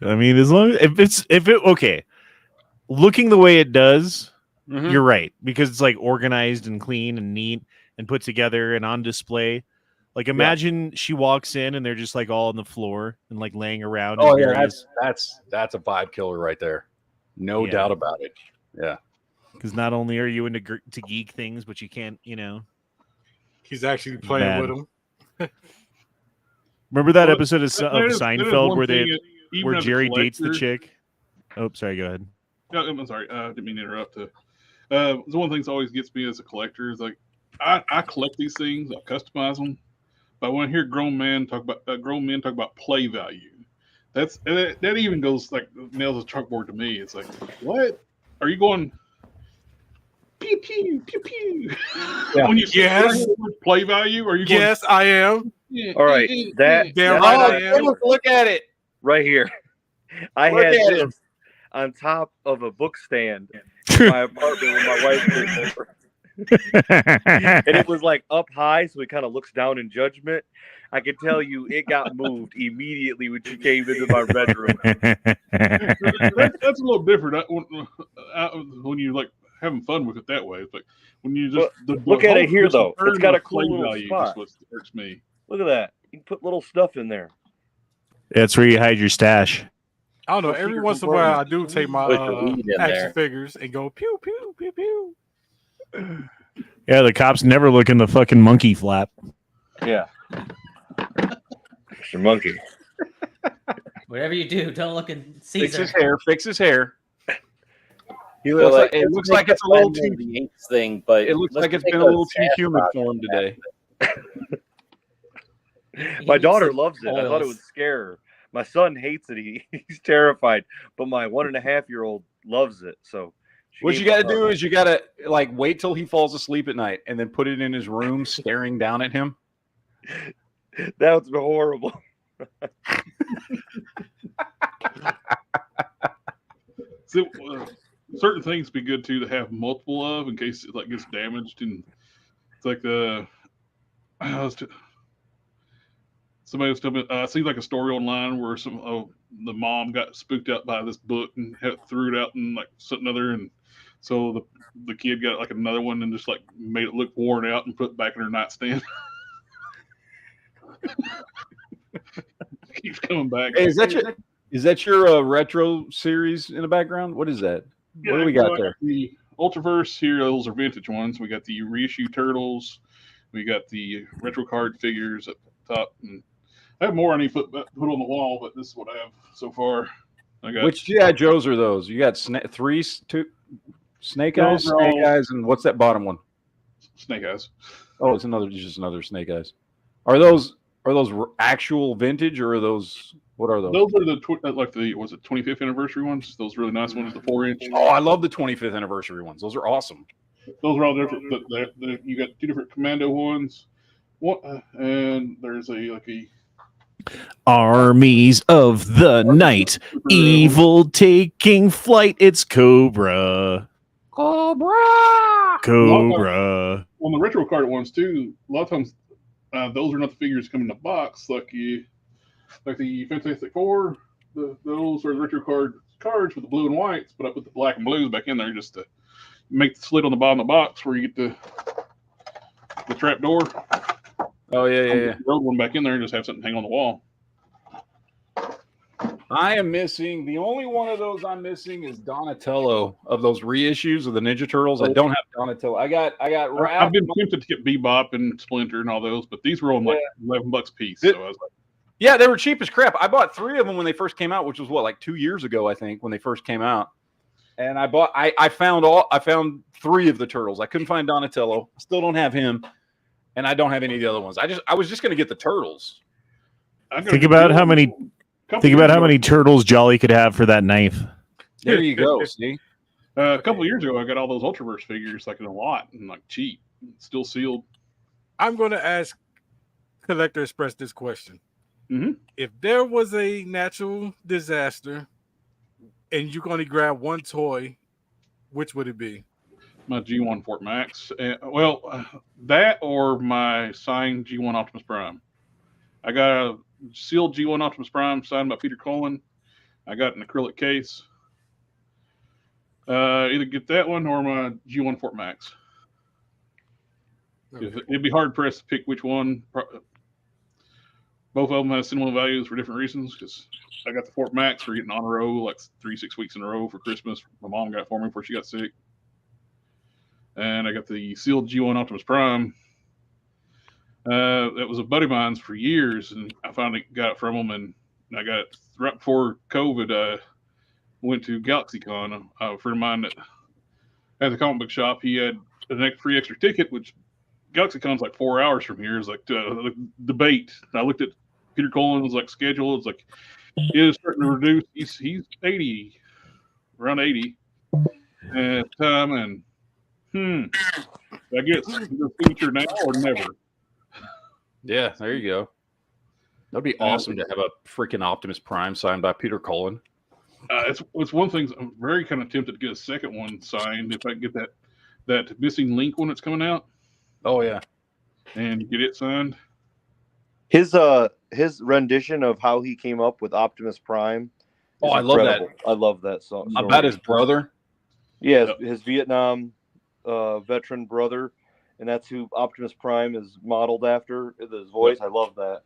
I mean, as long if it okay, looking the way it does, Mhm. you're right, because it's like organized and clean and neat and put together and on display. Like imagine she walks in and they're just like all on the floor and like laying around. Oh in yeah, various... that's a vibe killer right there. No doubt about it. Yeah. Because not only are you into geek things, but you can't, He's actually playing with him. Remember that episode of Seinfeld where Jerry dates the chick? Oh, sorry. Go ahead. No, I'm sorry. I didn't mean to interrupt. One of the things that always gets me as a collector is like I collect these things, I customize them, but when I hear grown men talk about play value, that even goes like nails a chalkboard to me. It's like, what are you going? Pew pew pew pew. Yeah. When you play value, are you going? Yes, I am. All right, Look at it right here. I had this on top of a book stand in my apartment when my wife came over. And it was like up high, so it kind of looks down in judgment. I can tell you it got moved immediately when she came into my bedroom. That's a little different when you like having fun with it that way. It's like when you just look at it here though. It's got a cool little spot. What hurts me. Look at that. You can put little stuff in there. That's where you hide your stash. I don't know. Every once in a while, I do take my action figures and go pew pew pew pew. Yeah, the cops never look in the fucking monkey flap. Yeah. It's your monkey. Whatever you do, don't look in Caesar. Fix his hair. It looks like it's a little too the Yates thing, but it looks like it's been a little too humid for him today. My daughter loves it. I thought it would scare her. My son hates it. He's terrified, but my 1.5-year-old loves it. So what you got to do is you got to like wait till he falls asleep at night and then put it in his room, staring down at him. That would be horrible. So, certain things be good too to have multiple of in case it like gets damaged, and it's like somebody was telling me I see like a story online where the mom got spooked out by this book and threw it out and like another, and so the kid got like another one and just like made it look worn out and put it back in her nightstand. Keeps coming back. Hey, is that your retro series in the background? What is that? Yeah, what do we got there? The Ultraverse here, those are vintage ones. We got the reissue Turtles. We got the retro card figures at the top. And I have more I need to put on the wall, but this is what I have so far. Which G.I. Joes are those? You got two Snake Eyes, and what's that bottom one? Snake Eyes. Oh, it's just another Snake Eyes. Are those actual vintage, or are those? What are those? Those are the 25th anniversary ones. Those really nice ones, the 4-inch. Oh, I love the 25th anniversary ones. Those are awesome. Those are all different. You got two different Commando ones. And there's a Armies of the Night, evil taking flight. It's Cobra. On the retro card ones too. A lot of times, those are not the figures come in the box like the Fantastic Four. Those are the retro cards with the blue and whites, but I put the black and blues back in there just to make the slit on the bottom of the box where you get the trap door. Oh yeah. Throw one back in there and just have something hang on the wall. I am missing the only one of those I'm missing is Donatello of those reissues of the Ninja Turtles. I don't have Donatello. I got Raph. I've been tempted to get Bebop and Splinter and all those, but these were on like $11 a piece. So I was like, yeah, they were cheap as crap. I bought 3 of them when they first came out, which was like 2 years ago, I think, when they first came out. And I found 3 of the Turtles. I couldn't find Donatello. I still don't have him, and I don't have any of the other ones. I was just going to get the Turtles. Think about how many turtles Jolly could have for that knife. There you go. See, a couple of years ago, I got all those Ultraverse figures like in a lot and like cheap, still sealed. I'm going to ask Collector Express this question: If there was a natural disaster and you can only grab one toy, which would it be? My G1 Fort Max. That or my signed G1 Optimus Prime. I got a sealed G1 Optimus Prime signed by Peter Cullen. I got an acrylic case. Either get that one or my G1 Fort Max. Okay. It'd be hard pressed to pick which one. Both of them have similar values for different reasons. Because I got the Fort Max for getting on a row, like 3-6 weeks in a row for Christmas. My mom got it for me before she got sick. And I got the sealed G1 Optimus Prime. That was a buddy of mine's for years, and I finally got it from him. And I got it right before COVID. Went to GalaxyCon. A friend of mine that had the comic book shop, he had an free extra ticket, which GalaxyCon's like 4 hours from here. It's like the debate. And I looked at Peter Cullen's like schedule. It's like he is starting to reduce. He's 80, around 80 at the time, and I guess the future now or never. Yeah, there you go. That'd be awesome to have a freaking Optimus Prime signed by Peter Cullen. It's one thing I'm very kind of tempted to get a second one signed if I can get that missing link one that's coming out. Oh yeah, and get it signed. His rendition of how he came up with Optimus Prime. Oh, I love that. I love that song. About his brother. Yeah, his Vietnam veteran brother, and that's who Optimus Prime is modeled after. His voice, I love that.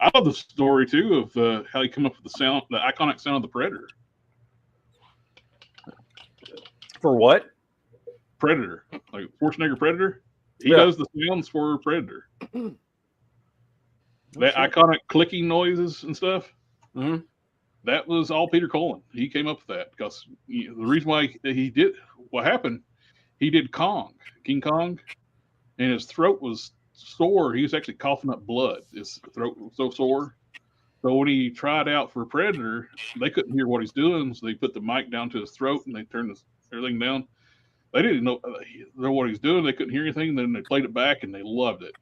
I love the story too of how he came up with the iconic sound of the Predator. For what? Predator, like Schwarzenegger Predator. He does the sounds for Predator. That iconic clicking noises and stuff. Mm-hmm. That was all Peter Cullen. He came up with that because the reason why he did what happened, he did King Kong, and his throat was sore. He was actually coughing up blood. His throat was so sore. So when he tried out for Predator, they couldn't hear what he's doing, so they put the mic down to his throat and they turned everything down. They didn't know what he's doing. They couldn't hear anything. Then they played it back and they loved it.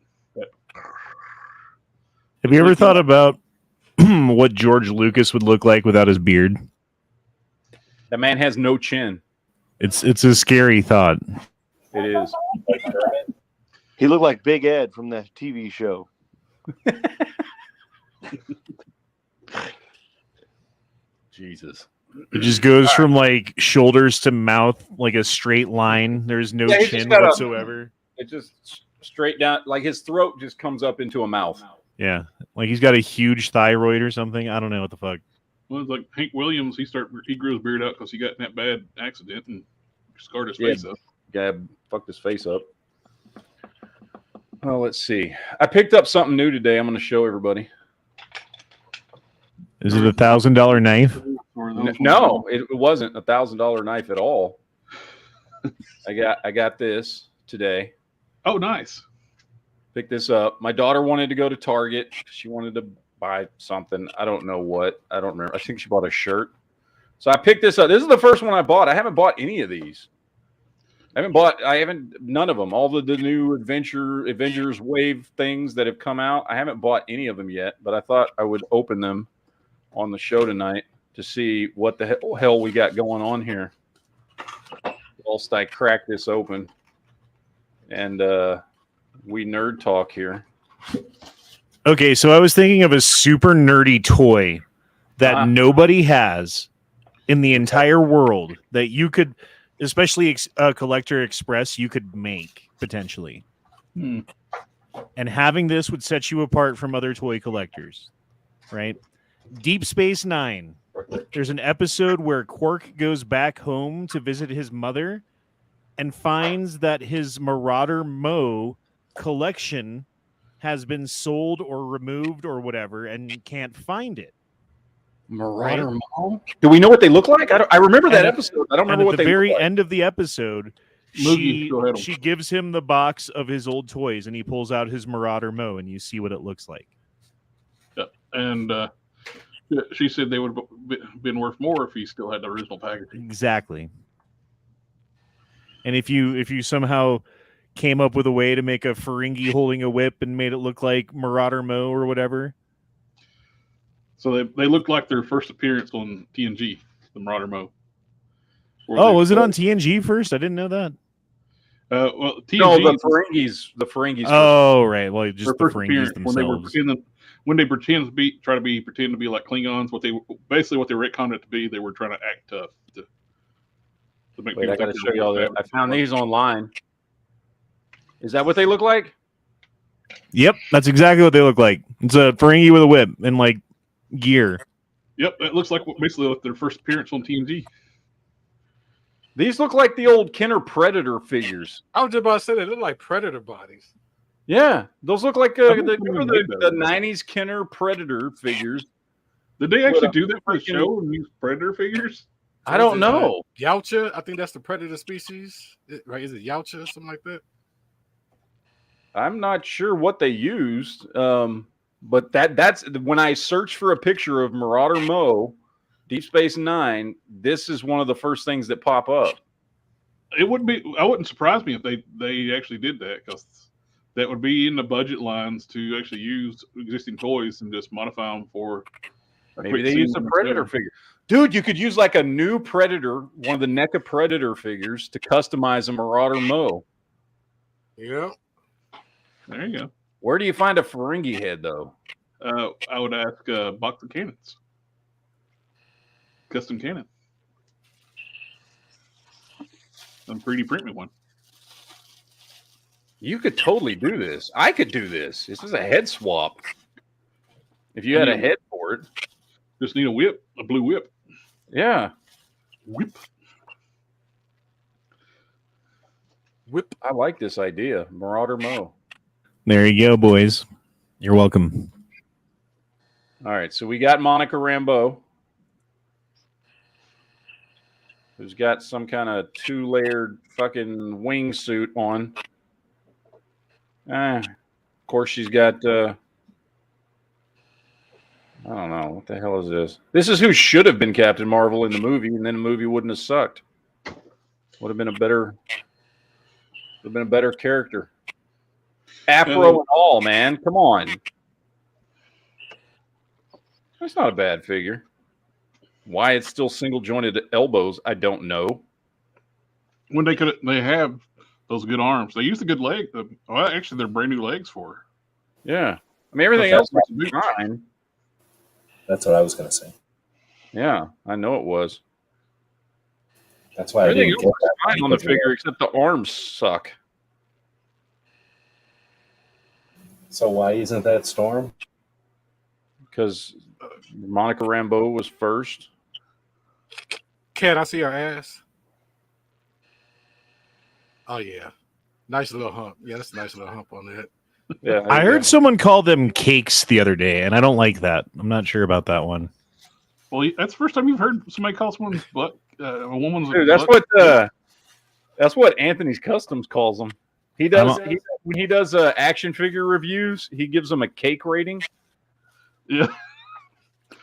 Have you ever thought about what George Lucas would look like without his beard? That man has no chin. It's a scary thought. It is. He looked like Big Ed from the TV show. Jesus. It just goes from like shoulders to mouth, like a straight line. There's no chin whatsoever. It just straight down, like his throat just comes up into a mouth. Yeah, like he's got a huge thyroid or something. I don't know what the fuck. Well, it's like Hank Williams. He grew his beard out because he got in that bad accident and scarred his face up. Guy fucked his face up. Well, let's see. I picked up something new today. I'm going to show everybody. Is it $1,000 knife? No, it wasn't $1,000 knife at all. I got this today. Oh, nice. Picked this up. My daughter wanted to go to Target. She wanted to buy something. I don't know what. I don't remember. I think she bought a shirt. So I picked this up. This is the first one I bought. I haven't bought any of these. None of them. All the new Avengers Wave things that have come out. I haven't bought any of them yet, but I thought I would open them on the show tonight to see what the hell we got going on here. Whilst I crack this open and we nerd talk here. Okay, so I was thinking of a super nerdy toy that nobody has in the entire world that you could, especially Collector Express, you could make potentially. And having this would set you apart from other toy collectors, right? Deep Space Nine. There's an episode where Quark goes back home to visit his mother and finds that his Marauder Mo collection has been sold or removed or whatever and can't find it. Marauder Mo? Do we know what they look like? I remember that episode. I don't remember what they look like. At the very end of the episode, she gives him the box of his old toys and he pulls out his Marauder Mo and you see what it looks like. Yeah. And she said they would have been worth more if he still had the original packaging. Exactly. And if you somehow came up with a way to make a Ferengi holding a whip and made it look like Marauder Mo or whatever. So they looked like their first appearance on TNG, the Marauder Mo. Oh, was it on TNG first? I didn't know that. Well, TNG. No, the Ferengis. Oh, right. Well, just the Ferengis themselves. When they pretend to be like Klingons, what they retconned it to be, they were trying to act tough. To make Wait, I got to show you all that. I found these online. Is that what they look like? Yep, that's exactly what they look like. It's a Ferengi with a whip and like gear. Yep, it looks like basically like their first appearance on TNG. These look like the old Kenner Predator figures. I was just about to say they look like Predator bodies. Yeah, those look like I don't the think they made those. 90s Kenner Predator figures. Did they actually What do that for the show and use Predator figures? I don't know. Yautja, I think that's the predator species, right? Is it Yautja or something like that? I'm not sure what they used, but that's when I search for a picture of Marauder Mo, Deep Space Nine. This is one of the first things that pop up. It would be. I wouldn't surprise me if they actually did that, because that would be in the budget lines to actually use existing toys and just modify them for. Maybe they use a Predator figure. Dude, you could use like a new Predator, one of the NECA Predator figures, to customize a Marauder Mo. Yeah. There you go. Where do you find a Ferengi head, though? I would ask Box of Cannons. Custom cannon. And 3D print me one. You could totally do this. I could do this. This is a head swap. If you had a head for it. Just need a whip, a blue whip. Yeah. Whip. I like this idea. Marauder Mo. There you go, boys. You're welcome. All right, so we got Monica Rambeau, who's got some kind of 2-layered fucking wingsuit on. Of course, she's got... I don't know. What the hell is this? This is who should have been Captain Marvel in the movie, and then the movie wouldn't have sucked. Would have been a better character. Afro and all, man. Come on. That's not a bad figure. Why it's still single jointed elbows, I don't know. When they have those good arms. They use the good leg. Well, actually, they're brand new legs for her. Yeah. I mean, everything else was fine. That's what I was going to say. Yeah, I know it was. That's why everything I else didn't was fine on the figure, except the arms suck. So why isn't that Storm? Because Monica Rambeau was first. Cat, I see her ass. Oh yeah, nice little hump. Yeah, that's a nice little hump on that. Yeah, I heard someone call them cakes the other day, and I don't like that. I'm not sure about that one. Well, that's the first time you've heard somebody call someone's butt a woman's. Dude, that's what Anthony's Customs calls them. He does when he does action figure reviews. He gives them a cake rating. Yeah.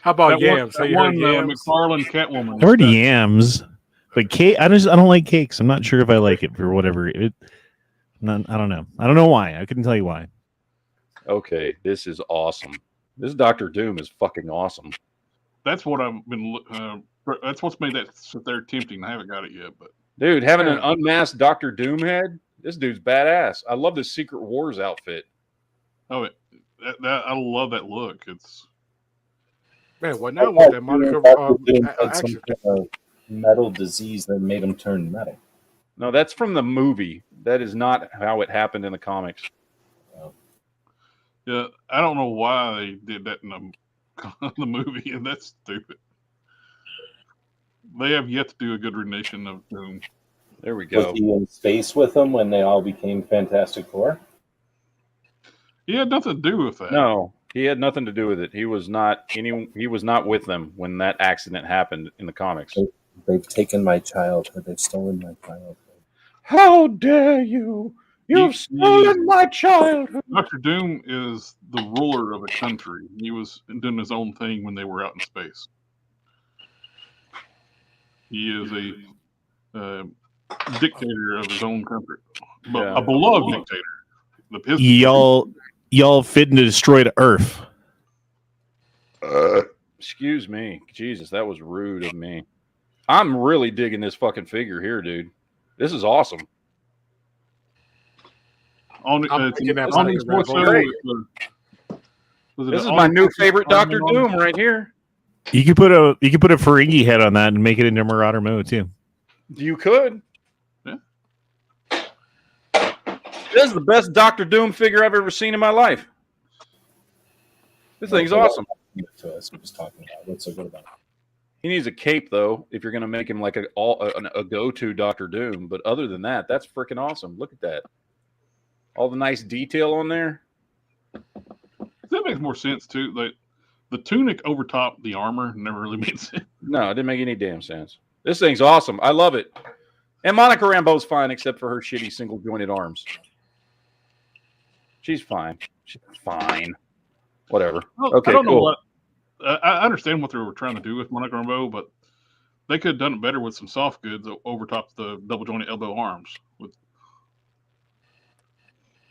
How about that yams? Yams? McFarlane Catwoman. I've heard yams, but cake. I don't like cakes. I'm not sure if I like it for whatever. I don't know. I don't know why. I couldn't tell you why. Okay, this is awesome. This Dr. Doom is fucking awesome. That's what I've been. That's what's made that sit there tempting. I haven't got it yet, but dude, having an unmasked Dr. Doom head, this dude's badass. I love this Secret Wars outfit. Oh, I love that look. It's man. What now with that Monica some kind of metal disease that made him turn metal. No, that's from the movie. That is not how it happened in the comics. Yeah, I don't know why they did that in the movie, and that's stupid. They have yet to do a good rendition of Doom. There we go. Was he in space with them when they all became Fantastic Four? He had nothing to do with that. No, he had nothing to do with it. He was not with them when that accident happened in the comics. They've taken my childhood. They've stolen my childhood. How dare you! You've stolen my childhood. Dr. Doom is the ruler of a country. He was doing his own thing when they were out in space. He is a dictator of his own country, a beloved dictator. Y'all fitting to destroy the Earth. Excuse me, Jesus, that was rude of me. I'm really digging this fucking figure here, dude. This is awesome. This is my new favorite Dr. Doom right here. You could put a Ferengi head on that and make it into Marauder mode too. You could. Yeah. This is the best Doctor Doom figure I've ever seen in my life. This thing's awesome. Give it to us. We're just talking about what's so good about it. He needs a cape though, if you're going to make him like a go-to Doctor Doom. But other than that, that's freaking awesome. Look at that. All the nice detail on there. That makes more sense too. Like the tunic over top the armor never really made sense. No, it didn't make any damn sense. This thing's awesome. I love it. And Monica Rambeau's fine, except for her shitty single jointed arms. She's fine. She's fine. Whatever. Okay, I don't know cool. what. I understand what they were trying to do with Monica Rambeau, but they could have done it better with some soft goods over top the double jointed elbow arms.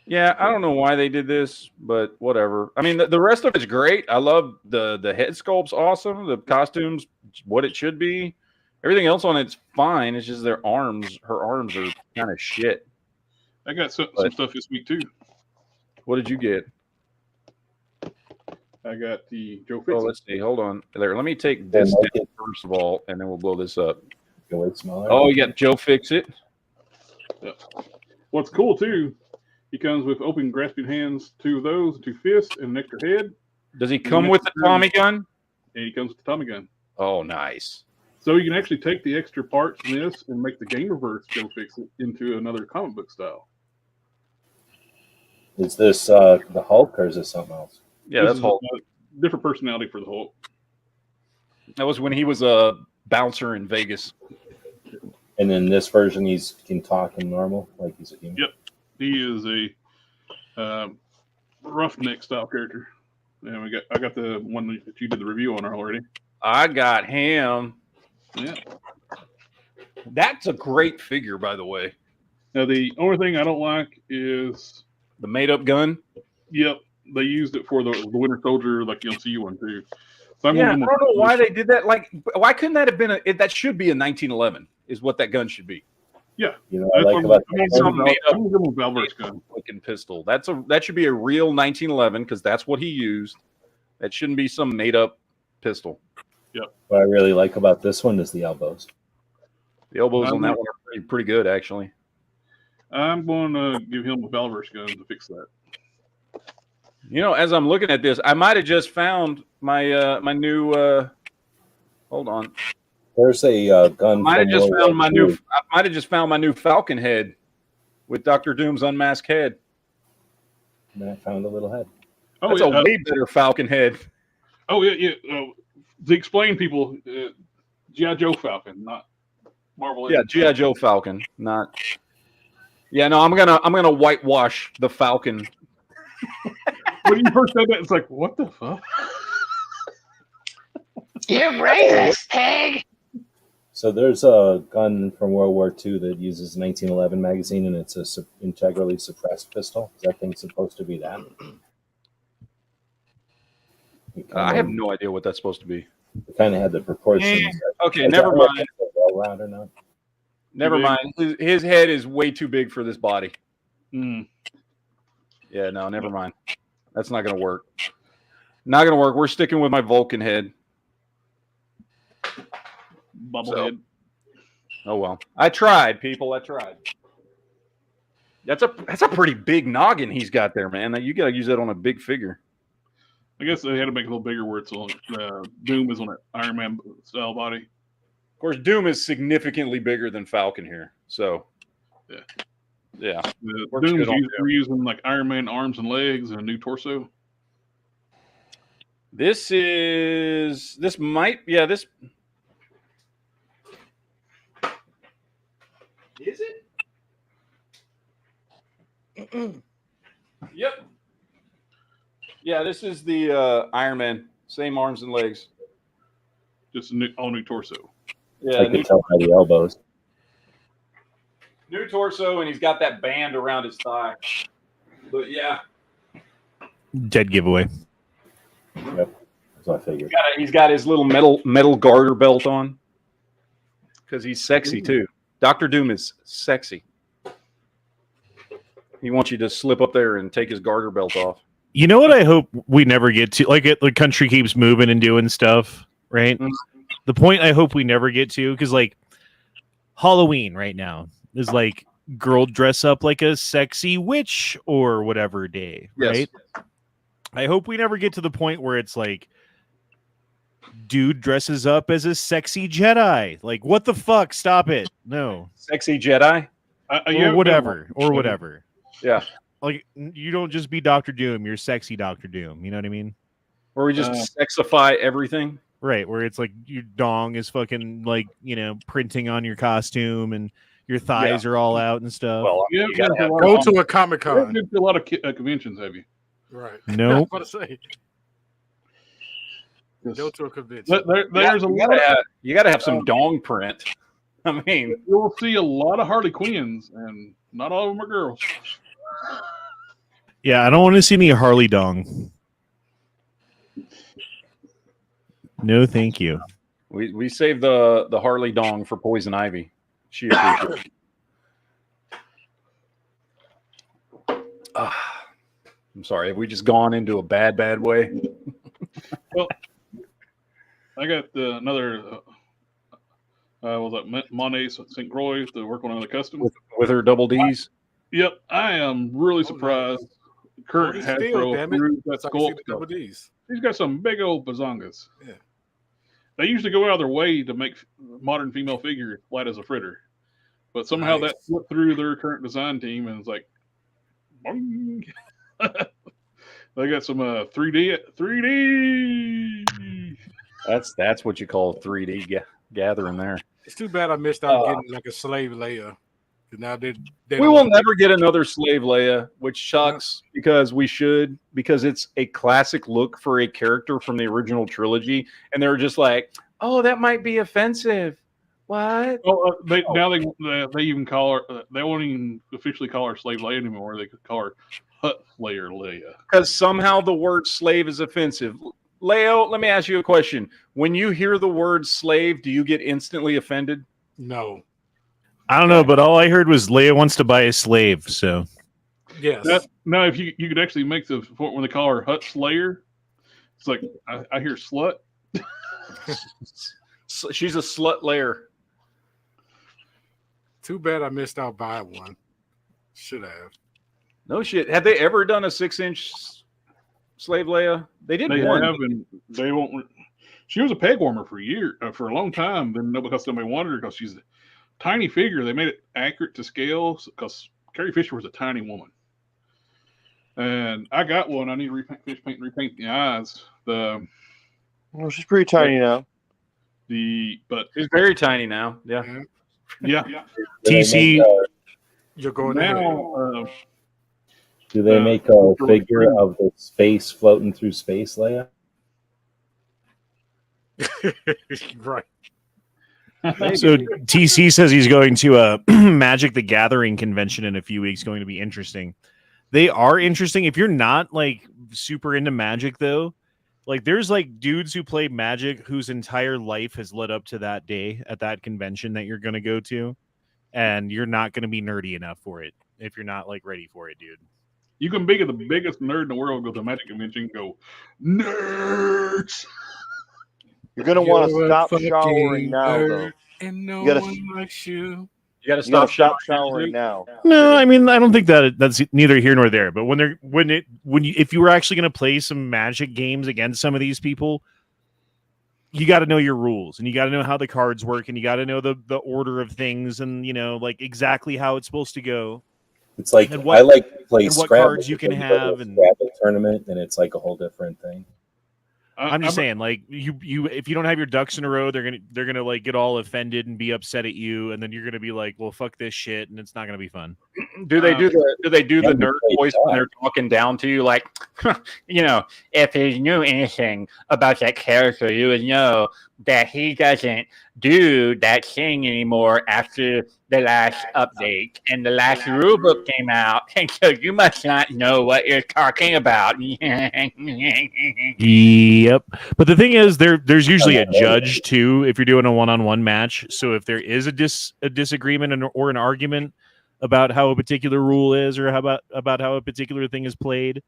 Yeah, I don't know why they did this, but whatever. I mean, the rest of it's great. I love the head sculpt's awesome. The costumes, what it should be. Everything else on it's fine. It's just their arms. Her arms are kind of shit. I got some stuff this week too. What did you get? I got the Joe Oh, Fix. let's see. Hold on. There, let me take this down first of all, and then we'll blow this up. Go way smaller. Oh, you got Joe Fix It. Yeah. What's cool too, he comes with open grasping hands, 2 of those, 2 fists, and an extra head. Does he come with the Tommy gun? And he comes with the Tommy gun. Oh, nice. So you can actually take the extra parts from this and make the Gamerverse Joe Fix It into another comic book style. Is this the Hulk or is this something else? Yeah, This that's is Hulk. a different personality for the Hulk. That was when he was a bouncer in Vegas. And in this version, he can talk in normal, like he's a human. Yep. He is a roughneck style character. And I got the one that you did the review on already. I got him. Yeah. That's a great figure, by the way. Now the only thing I don't like is The made-up gun. Yep, they used it for the Winter Soldier, like you'll see one too. So Yeah, I don't know why they did that. Like, why couldn't that have been that should be a 1911? Is what that gun should be. Yeah, You know, I like about some made up Valverse gun. looking pistol. That should be a real 1911 because that's what he used. That shouldn't be some made-up pistol. what I really like about this one is the elbows. The elbows on that one are pretty good, actually. I'm going to give him a Valverse gun to fix that. You know, as I'm looking at this, I might have just found my my new. Hold on. There's a gun. I might have from just World found War my new. II. I might have just found my new Falcon head with Doctor Doom's unmasked head. And then I found a little head. Oh, That's yeah, a way better Falcon head. oh yeah. To explain, people, G.I. Joe Falcon, not Marvel. Yeah, G.I. Joe Falcon, not. Yeah, no, I'm gonna whitewash the Falcon. When you first said that, it's like, what the fuck? You racist pig! So there's a gun from World War II that uses 1911 magazine, and it's a integrally suppressed pistol. Is that thing supposed to be that? I have no idea what that's supposed to be. It kind of had the proportions. Okay, never mind. Well round or not? Never mind. His head is way too big for this body. Mm. Yeah, no, never mind. That's not gonna work. Not gonna work. We're sticking with my Vulcan head. Bubblehead. Oh well. I tried, people. I tried. That's a pretty big noggin he's got there, man. You gotta use that on a big figure. I guess they had to make it a little bigger where it's on Doom is on an Iron Man style body. Of course, Doom is significantly bigger than Falcon here. So yeah. Works Doom's good on we're using like Iron Man arms and legs and a new torso. This might this is it? Yep. Yeah, this is the Iron Man. Same arms and legs. Just all new torso. Yeah, I can tell by the elbows. new torso, and he's got that band around his thigh. But yeah, Dead giveaway. Yep, that's what I figured. he's got his little metal garter belt on because he's sexy too. Dr. Doom is sexy. He wants you to slip up there and take his garter belt off. You know what I hope we never get to? Like, the country keeps moving and doing stuff, right? Mhm. The point I hope we never get to, because like Halloween right now is like girl dress up like a sexy witch or whatever day, right? Yes. I hope we never get to the point where it's like dude dresses up as a sexy Jedi. Like, what the fuck? Stop it. No. Sexy Jedi. Or whatever. Or whatever. Yeah. Like, you don't just be Dr. Doom. You're sexy Dr. Doom. You know what I mean? Where we just sexify everything. Right. Where it's like your dong is fucking like, printing on your costume and your thighs are all out and stuff. Well, you go to a Comic-Con. You've been to a lot of conventions, have you? Right. No. What to say? Go to a convention. There's you got to have some dong print. I mean, you'll see a lot of Harley Quinns, and not all of them are girls. Yeah, I don't want to see any Harley dong. No, thank you. We saved the Harley dong for Poison Ivy. She appreciates it. I'm sorry. Have we just gone into a bad way? Well, I got another. Was that Monet St. Croix to work on another custom with her double D's? Yep, I am really surprised. Kurt Hasbro approved that sculpt. He's got some big old bazongas. Yeah. They usually go out of their way to make modern female figures flat as a fritter, but somehow that slipped through their current design team, and it's like, bong. They got some 3D. That's what you call 3D gathering there. It's too bad I missed out getting like a slave Leia. Now they we will never get another slave Leia, which sucks because it's a classic look for a character from the original trilogy, and they were just like, oh, that might be offensive. What? Well, now they even call her. They won't even officially call her slave Leia anymore. They could call her Hut Slayer Leia because somehow the word slave is offensive. Leo, let me ask you a question. When you hear the word slave, do you get instantly offended? No. I don't know, but all I heard was Leia wants to buy a slave. So, yes. No, if you could actually make when they call her Hut Slayer, it's like I hear slut. She's a slut layer. Too bad I missed out by one. Should have. No shit. Have they ever done a 6-inch slave Leia? They did. They have, and they won't. She was a peg warmer for a long time. Then because somebody wanted her because she's a tiny figure. They made it accurate to scale because Carrie Fisher was a tiny woman. And I got one. I need to repaint the eyes. Well, she's pretty tiny now. But she's very tiny now. Yeah. Yeah. TC. You're going now. Do they make a figure of the space floating through space, Leia? Right. So TC says he's going to a Magic the Gathering convention in a few weeks. Going to be interesting. They are interesting. If you're not like super into Magic, though, like there's like dudes who play Magic whose entire life has led up to that day at that convention that you're going to go to, and you're not going to be nerdy enough for it if you're not like ready for it, dude. You can be the biggest nerd in the world, go to a Magic convention and go, nerds. You're going to want to stop showering now, though. And no one likes you. You got to stop showering now. No, I mean I don't think that's neither here nor there. But if you were actually going to play some Magic games against some of these people, you got to know your rules and you got to know how the cards work and you got to know the order of things and like exactly how it's supposed to go. It's like I like to play Scrabble. What cards you can have and Scrabble tournament, and it's like a whole different thing. I'm just saying, like you, if you don't have your ducks in a row, they're gonna like get all offended and be upset at you, and then you're gonna be like, "Well, fuck this shit," and it's not gonna be fun. Do they do the nerd voice when they're talking down to you, like, if you knew anything about that character, you would know that he doesn't do that thing anymore after the last update and the last rulebook came out, and so you must not know what you're talking about. Yep. But the thing is, there's usually a judge too if you're doing a one-on-one match. So if there is a disagreement or an argument about how a particular rule is or about how a particular thing is played,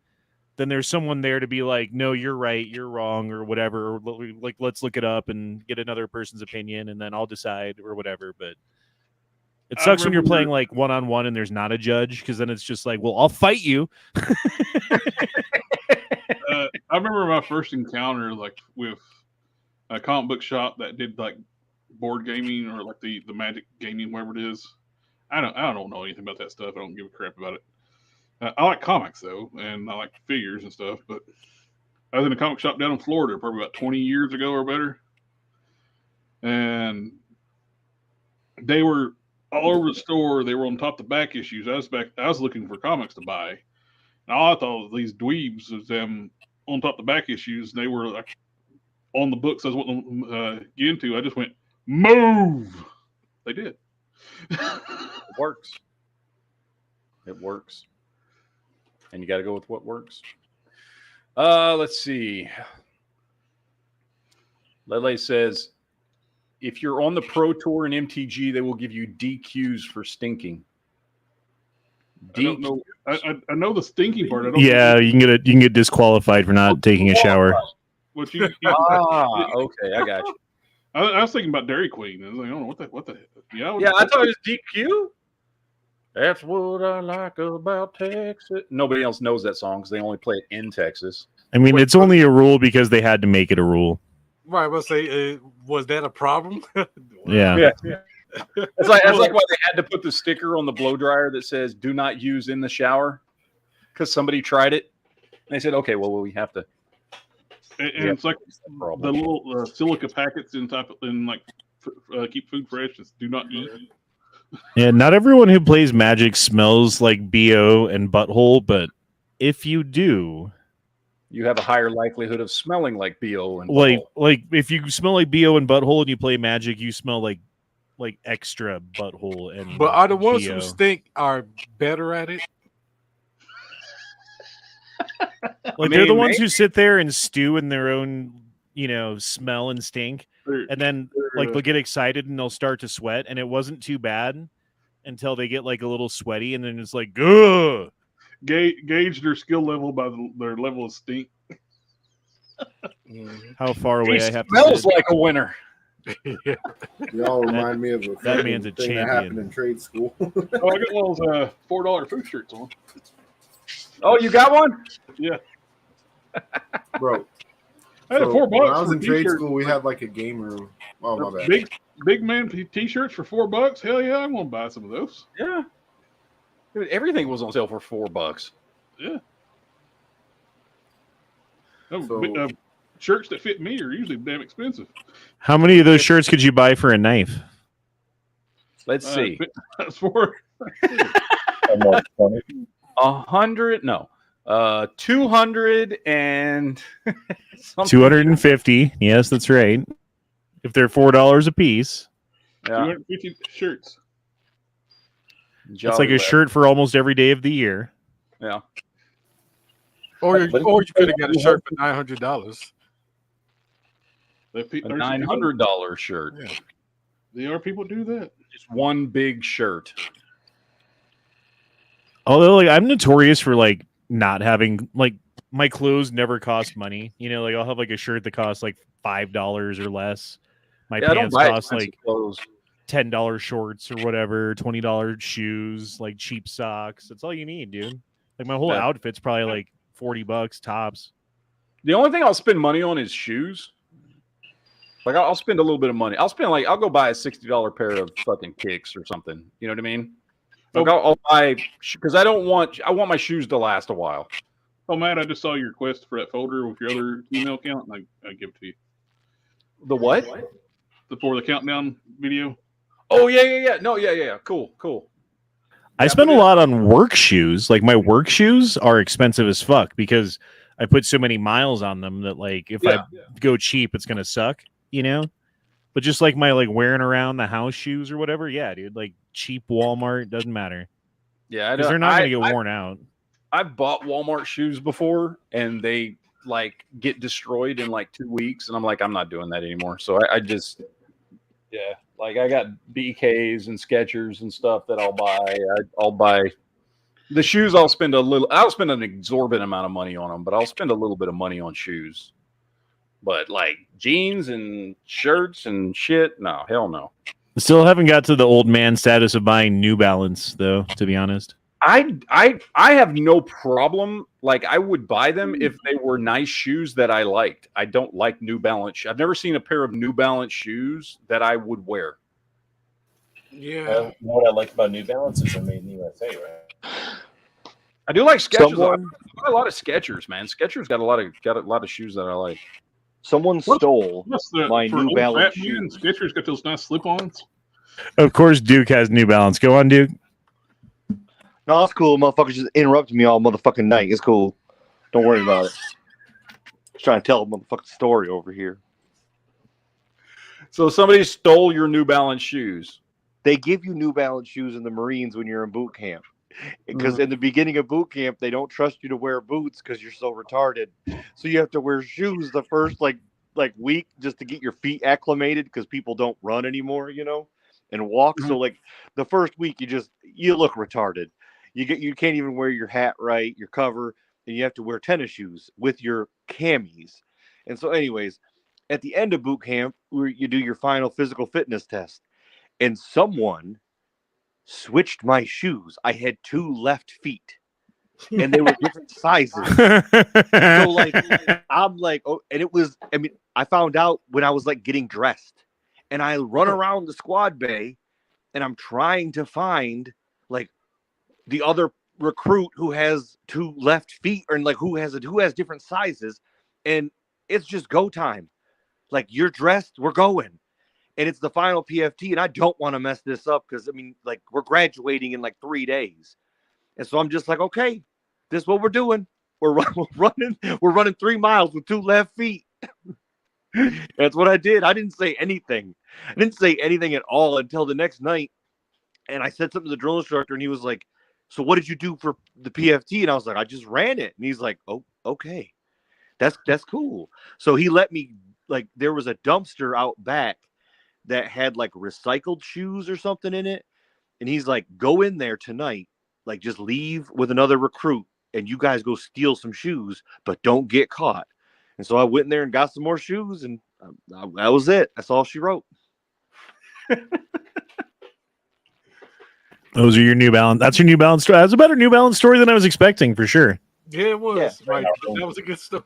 then there's someone there to be like, no, you're right, you're wrong, or whatever. Or like, let's look it up and get another person's opinion, and then I'll decide or whatever. But It sucks when you're playing like one-on-one and there's not a judge, because then it's just like, well, I'll fight you. I remember my first encounter like with a comic book shop that did like board gaming or like the Magic gaming, whatever it is. I don't know anything about that stuff. I don't give a crap about it. I like comics though, and I like figures and stuff. But I was in a comic shop down in Florida probably about 20 years ago or better, and they were all over the store. They were on top to back issues. I was looking for comics to buy. And all I thought was these dweebs was them on top to back issues. And they were like on the books I was wanting to get into. I just went, move. They did. It works. It works. And you got to go with what works. Let's see. Lele says, if you're on the Pro Tour in MTG, they will give you DQs for stinking. I don't know. I know the stinking part. I don't Yeah, know. you can get disqualified for not taking a shower. What okay, I got you. I was thinking about Dairy Queen. I was like, I don't know what the Yeah, I thought it was DQ. That's what I like about Texas. Nobody else knows that song because they only play it in Texas. I mean, it's only a rule because they had to make it a rule. Right, I was say, was that a problem? Yeah. It's like why they had to put the sticker on the blow dryer that says "Do not use in the shower," because somebody tried it. And they said, "Okay, well, we have to." And it's like the little silica packets in like keep food fresh. Just do not eat. Yeah, not everyone who plays Magic smells like BO and butthole, but if you do, you have a higher likelihood of smelling like BO and like butthole. like if you smell like BO and butthole and you play Magic, you smell like extra butthole and. But are the ones BO. who stink are better at it? Like they're the ones who sit there and stew in their own, smell and stink, and then like they'll get excited and they'll start to sweat, and it wasn't too bad until they get like a little sweaty, and then it's like, ugh. Gauge their skill level by their level of stink. How far away I have to smells sit. like a winner. Y'all remind me of a that man's a thing champion. that happened in trade school. Oh, I got one of those $4 food shirts on. Oh, you got one? Yeah. Bro. I had $4. When I was in trade t-shirts. school, we had like a game room. Oh, my bad. Big man t-shirts for $4. Hell yeah, I'm gonna buy some of those. Yeah. Dude, everything was on sale for $4. Yeah. Shirts that fit me are usually damn expensive. How many of those shirts could you buy for a knife? Let's see. That's for 100. No. 200 and 250. Yes, that's right. If they're $4 a piece, 250 shirts. It's like a shirt for almost every day of the year. Yeah. Or you could have got a shirt for $900. A $900 shirt. Yeah. There are people do that. Just one big shirt. Although, like, I'm notorious for like not having like my clothes never cost money. Like I'll have like a shirt that costs like $5 or less. My pants cost like clothes. $10 shorts or whatever, $20 shoes, like cheap socks. That's all you need, dude. Like my whole outfit's probably like $40 tops. The only thing I'll spend money on is shoes. Like I'll spend a little bit of money. I'll go buy a $60 pair of fucking kicks or something. You know what I mean? Like I'll buy because I want my shoes to last a while. Oh, Matt, I just saw your request for that folder with your other email account, and I give it to you. The what? For the countdown video. Oh yeah. No, yeah. Cool. I spend a lot on work shoes. Like my work shoes are expensive as fuck because I put so many miles on them that like if I go cheap, it's gonna suck, But just like my like wearing around the house shoes or whatever, yeah, dude. Like cheap Walmart doesn't matter. Yeah, because they're not gonna get worn out. I've bought Walmart shoes before, and they like get destroyed in like 2 weeks, and I'm like, I'm not doing that anymore. So I just, like I got BKs and Skechers and stuff that I'll buy. I'll buy the shoes. I'll spend an exorbitant amount of money on them, but I'll spend a little bit of money on shoes. But like jeans and shirts and shit, no, hell no. Still haven't got to the old man status of buying New Balance, though, to be honest. I have no problem. Like, I would buy them if they were nice shoes that I liked. I don't like New Balance. I've never seen a pair of New Balance shoes that I would wear. Yeah. You know what I like about New Balance is they're made in the USA, right? I do like Skechers. Someone- I buy a lot of Skechers, man. Skechers got a lot of shoes that I like. Someone stole my for New old Balance fat man, shoes. Skechers got those nice slip-ons. Of course, Duke has New Balance. Go on, Duke. No, it's cool. Motherfuckers just interrupted me all motherfucking night. It's cool. Don't worry about it. Just trying to tell a motherfucking story over here. So somebody stole your New Balance shoes. They give you New Balance shoes in the Marines when you're in boot camp. Because in the beginning of boot camp, they don't trust you to wear boots because you're so retarded. So you have to wear shoes the first like week just to get your feet acclimated because people don't run anymore, and walk. So like the first week you look retarded. You can't even wear your hat right, your cover, and you have to wear tennis shoes with your camis. And so anyways, at the end of boot camp, you do your final physical fitness test, and someone switched my shoes. I had 2 left feet, and they were different sizes. So like, I'm like, oh, and it was. I mean, I found out when I was like getting dressed, and I run around the squad bay, and I'm trying to find like the other recruit who has 2 left feet, or like who has different sizes, and it's just go time. Like, you're dressed, we're going. And it's the final PFT, and I don't want to mess this up because, I mean, like, we're graduating in like 3 days. And so I'm just like, okay, this is what we're doing. We're running 3 miles with 2 left feet. That's what I did. I didn't say anything. I didn't say anything at all until the next night. And I said something to the drill instructor, and he was like, so what did you do for the PFT? And I was like, I just ran it. And he's like, oh, okay. That's cool. So he let me, like, there was a dumpster out back that had like recycled shoes or something in it. And he's like, go in there tonight, like just leave with another recruit and you guys go steal some shoes, but don't get caught. And so I went in there and got some more shoes, and that was it. That's all she wrote. Those are your New Balance. That's your New Balance story. That's a better New Balance story than I was expecting, for sure. Yeah, it was. Yeah. Right. That was a good story.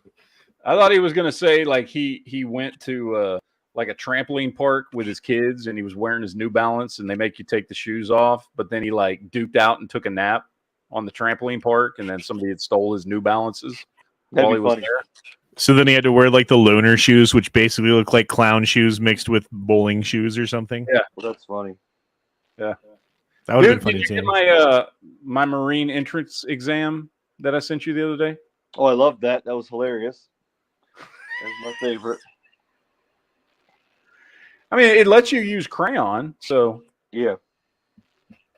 I thought he was going to say like he went to like a trampoline park with his kids, and he was wearing his New Balance, and they make you take the shoes off. But then he like duped out and took a nap on the trampoline park, and then somebody had stole his New Balances while he was there. So then he had to wear like the loner shoes, which basically look like clown shoes mixed with bowling shoes or something. Yeah, well, that's funny. Yeah, that would have been Did funny you too. get my Marine entrance exam that I sent you the other day? Oh, I loved that. That was hilarious. That's my favorite. I mean, it lets you use crayon, so yeah.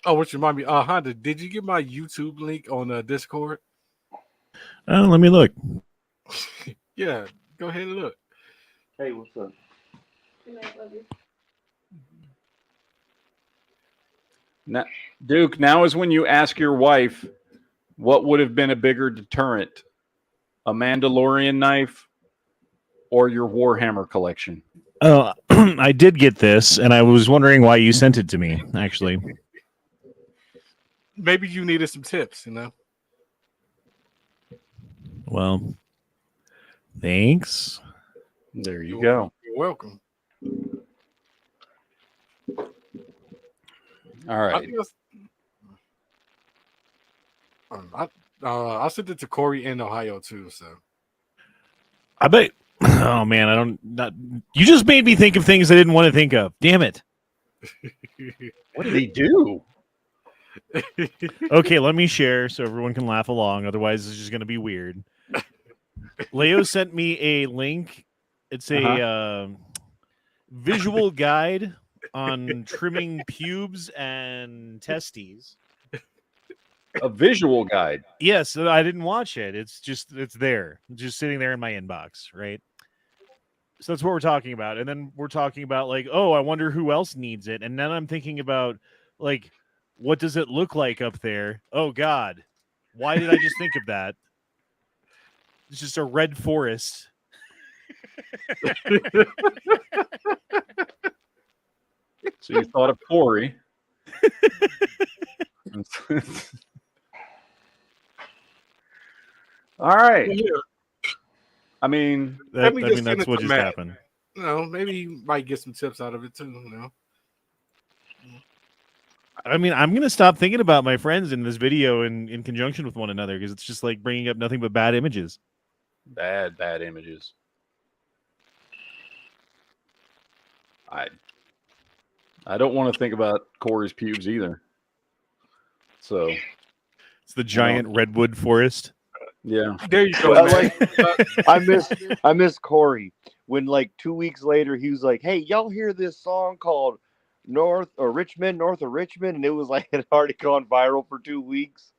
Oh, which remind me, Honda, did you get my YouTube link on Discord? Let me look. Yeah, go ahead and look. Hey, what's up? Good night, love you. Now, Duke, now is when you ask your wife what would have been a bigger deterrent, a Mandalorian knife or your Warhammer collection. Oh, I did get this, and I was wondering why you sent it to me, actually. Maybe you needed some tips, Well, thanks. There you go. You're welcome. All right. I sent it to Corey in Ohio too. So I bet. Oh man, you just made me think of things I didn't want to think of. Damn it! What did he do? Okay, let me share so everyone can laugh along. Otherwise, it's just going to be weird. Leo sent me a link. It's a visual guide on trimming pubes and testes. A visual guide. Yes, I didn't watch it. It's there, just sitting there in my inbox, right? So that's what we're talking about. And then we're talking about like, oh, I wonder who else needs it. And then I'm thinking about like, what does it look like up there? Oh God, why did I just think of that? It's just a red forest. So you thought of Corey. All right. Yeah. I mean, That's send it what to just Matt. happened. No, maybe you might get some tips out of it too. I mean, I'm gonna stop thinking about my friends in this video in conjunction with one another because it's just like bringing up nothing but bad images. Bad images. I don't want to think about Corey's pubes either. So it's the giant redwood forest. Yeah, there you go. I miss Corey when like 2 weeks later he was like, "Hey, y'all hear this song called North of Richmond," and it was like it had already gone viral for 2 weeks.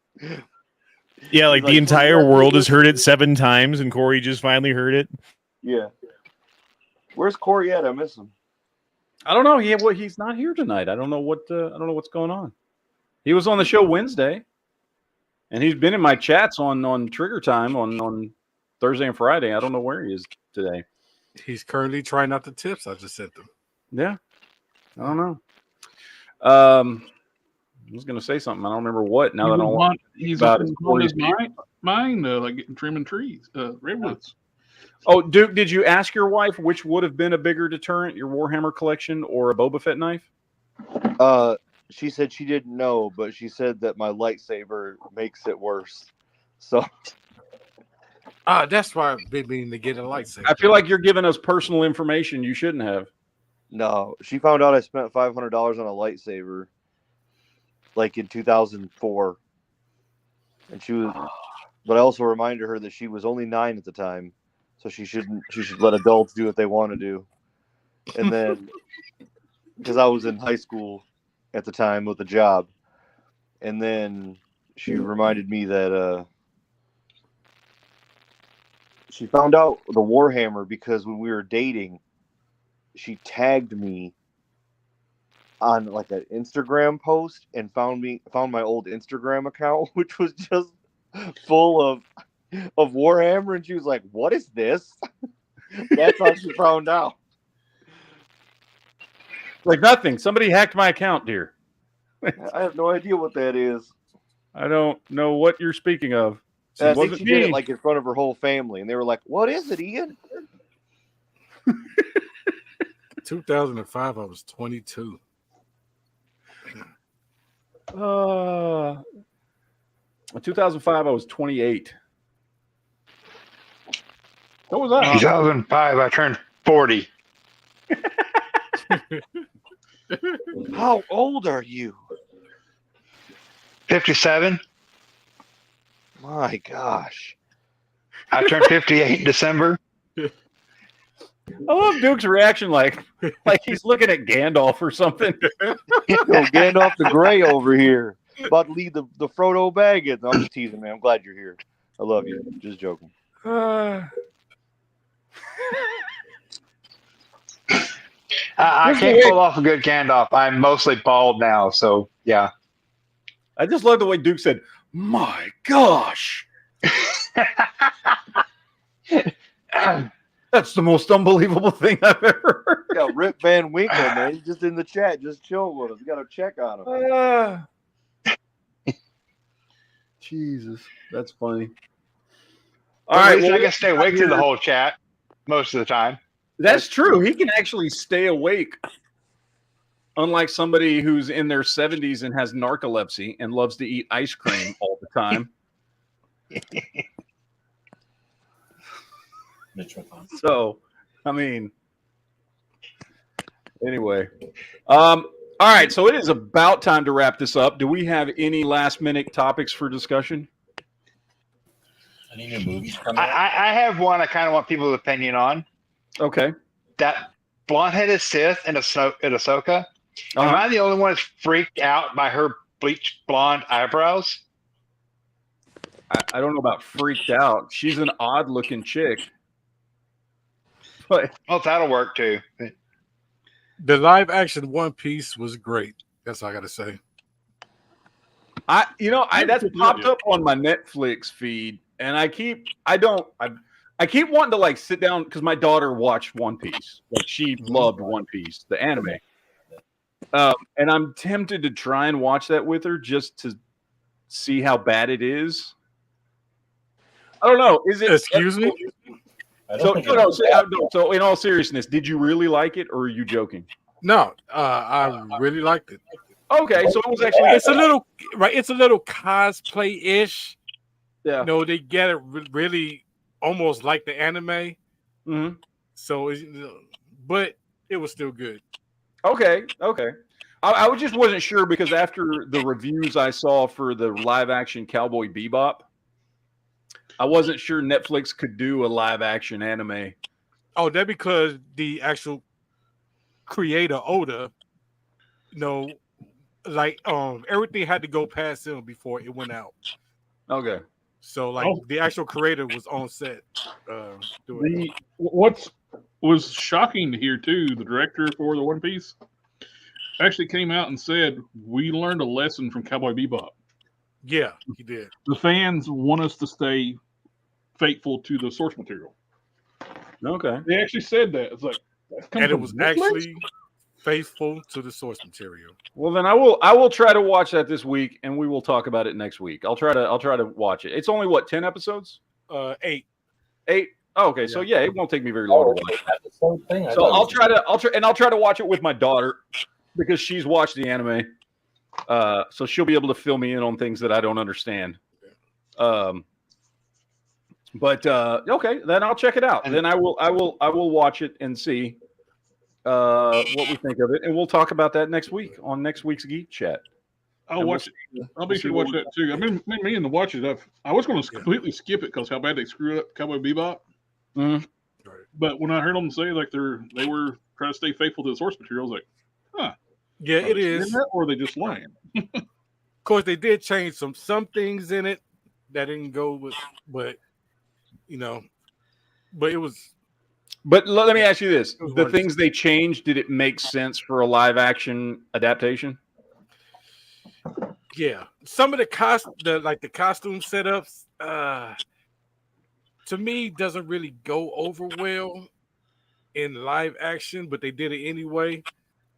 Yeah, like the entire world has heard it 7 times, and Corey just finally heard it. Yeah. Where's Corey at? I miss him. I don't know. He's not here tonight. I don't know what's going on. He was on the show Wednesday, and he's been in my chats on Trigger Time on Thursday and Friday. I don't know where he is today. He's currently trying out the tips I just sent them. Yeah, I don't know. I was going to say something. I don't remember what. Now that I don't want he's about on his mind like getting trimming trees, redwoods. Oh, Duke, did you ask your wife which would have been a bigger deterrent, your Warhammer collection or a Boba Fett knife? She said she didn't know, but she said that my lightsaber makes it worse. So that's why I've been meaning to get a lightsaber. I feel like you're giving us personal information you shouldn't have. No, she found out I spent $500 on a lightsaber like in 2004. And she was, but I also reminded her that she was only 9 at the time. So she should let adults do what they want to do. And then, because I was in high school at the time with a job, and then she reminded me that she found out the Warhammer because when we were dating, she tagged me on like an Instagram post and found my old Instagram account, which was just full of Warhammer, and she was like, "What is this?" That's how she found out. Like nothing. Somebody hacked my account, dear. I have no idea what that is. I don't know what you're speaking of. I think she did it like in front of her whole family, and they were like, "What is it, Ian?" 2005, I was 22. 2005, I was 28. What was that? 2005, I turned 40. How old are you? 57. My gosh. I turned 58 in December. I love Duke's reaction, like he's looking at Gandalf or something. Yo, Gandalf the Grey over here. About to lead the Frodo Baggins. I'm just teasing, man. I'm glad you're here. I love you. Just joking. I can't pull off a good Gandalf. I'm mostly bald now, so yeah. I just love the way Duke said, "My gosh." That's the most unbelievable thing I've ever heard. Yeah, Rip Van Winkle, man. He's just in the chat, just chilling with us. We got to check on him. Jesus, that's funny. All right, I can stay awake through the whole chat most of the time. That's true. He can actually stay awake. Unlike somebody who's in their 70s and has narcolepsy and loves to eat ice cream all the time. So, I mean, anyway. All right, so it is about time to wrap this up. Do we have any last-minute topics for discussion? Any new movies coming out? I have one I kind of want people's opinion on. Okay. That blonde-headed Sith in Ahsoka. Am I the only one that's freaked out by her bleached blonde eyebrows? I don't know about freaked out. She's an odd-looking chick. But well, that'll work too. The live-action One Piece was great. That's all I got to say. That's popped up on my Netflix feed, and I keep wanting to like sit down because my daughter watched One Piece. Like she loved One Piece, the anime. And I'm tempted to try and watch that with her just to see how bad it is. I don't know. Is it? Excuse me? So in all seriousness, did you really like it, or are you joking? No, I really liked it. Okay, so it was actually it's a little cosplay-ish. Yeah. They get it really almost like the anime. Mm-hmm. So, but it was still good. Okay. I just wasn't sure because after the reviews I saw for the live-action Cowboy Bebop, I wasn't sure Netflix could do a live-action anime. Oh, that because the actual creator Oda, everything had to go past him before it went out. Okay. So the actual creator was on set. What was shocking to hear too, the director for the One Piece actually came out and said, "We learned a lesson from Cowboy Bebop." Yeah, he did. The fans want us to stay faithful to the source material. Okay. They actually said that. It's like, and it was actually faithful to the source material. Well, then I will try to watch that this week, and we will talk about it next week. I'll try to watch it. It's only 10 episodes? 8. 8. Oh, okay, yeah. So yeah, it won't take me very long to watch. So I'll try to watch it with my daughter because she's watched the anime. So she'll be able to fill me in on things that I don't understand. But okay, then I'll check it out. And then I will watch it and see what we think of it, and we'll talk about that next week on next week's Geek Chat. I'll watch it. I'll be sure to watch that too. I mean, me and the watchers. I was going to completely skip it because how bad they screwed up Cowboy Bebop. Mm-hmm. But when I heard them say like they were trying to stay faithful to the source material, I was like, huh. Yeah, it is. Or are they just lying? Of course, they did change some things in it that didn't go with, but it was. But let me ask you this: the things they changed, did it make sense for a live action adaptation? Yeah, some of the costume setups, to me, doesn't really go over well in live action, but they did it anyway,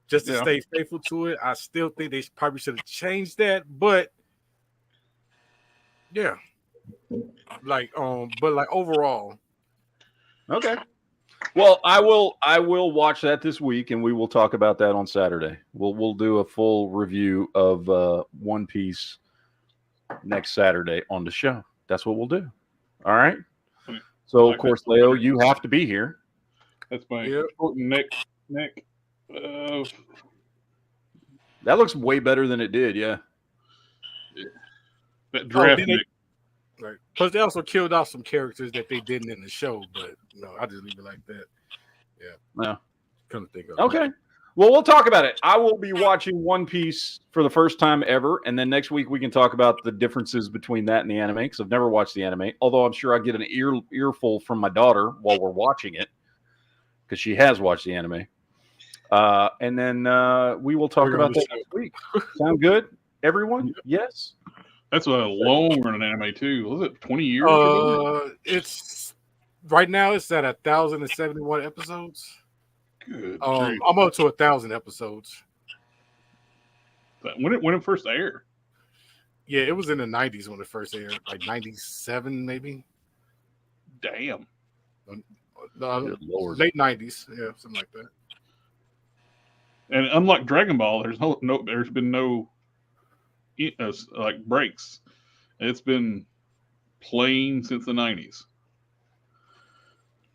just to stay faithful to it. I still think they probably should have changed that, but yeah, but overall, okay. Well, I will watch that this week, and we will talk about that on Saturday. We'll do a full review of One Piece next Saturday on the show. That's what we'll do. All right. So of course, Leo, you have to be here. That's my neck. That looks way better than it did. Yeah. That draft neck. Right. Plus, they also killed off some characters that they didn't in the show, but I just leave it like that. Yeah. No. Come to think of it. Okay. Well, we'll talk about it. I will be watching One Piece for the first time ever, and then next week we can talk about the differences between that and the anime because I've never watched the anime. Although I'm sure I get an earful from my daughter while we're watching it because she has watched the anime. And then we will talk about that next week. Sound good, everyone? Yes. That's a long running anime too. Was it 20 years? It's right now. It's at 1,071 episodes. Good. I'm up to 1,000 episodes. When it first aired? Yeah, it was in the 90s when it first aired, like 97 maybe. Damn. Late 90s, yeah, something like that. And unlike Dragon Ball, there's been no like breaks. It's been playing since the 90s.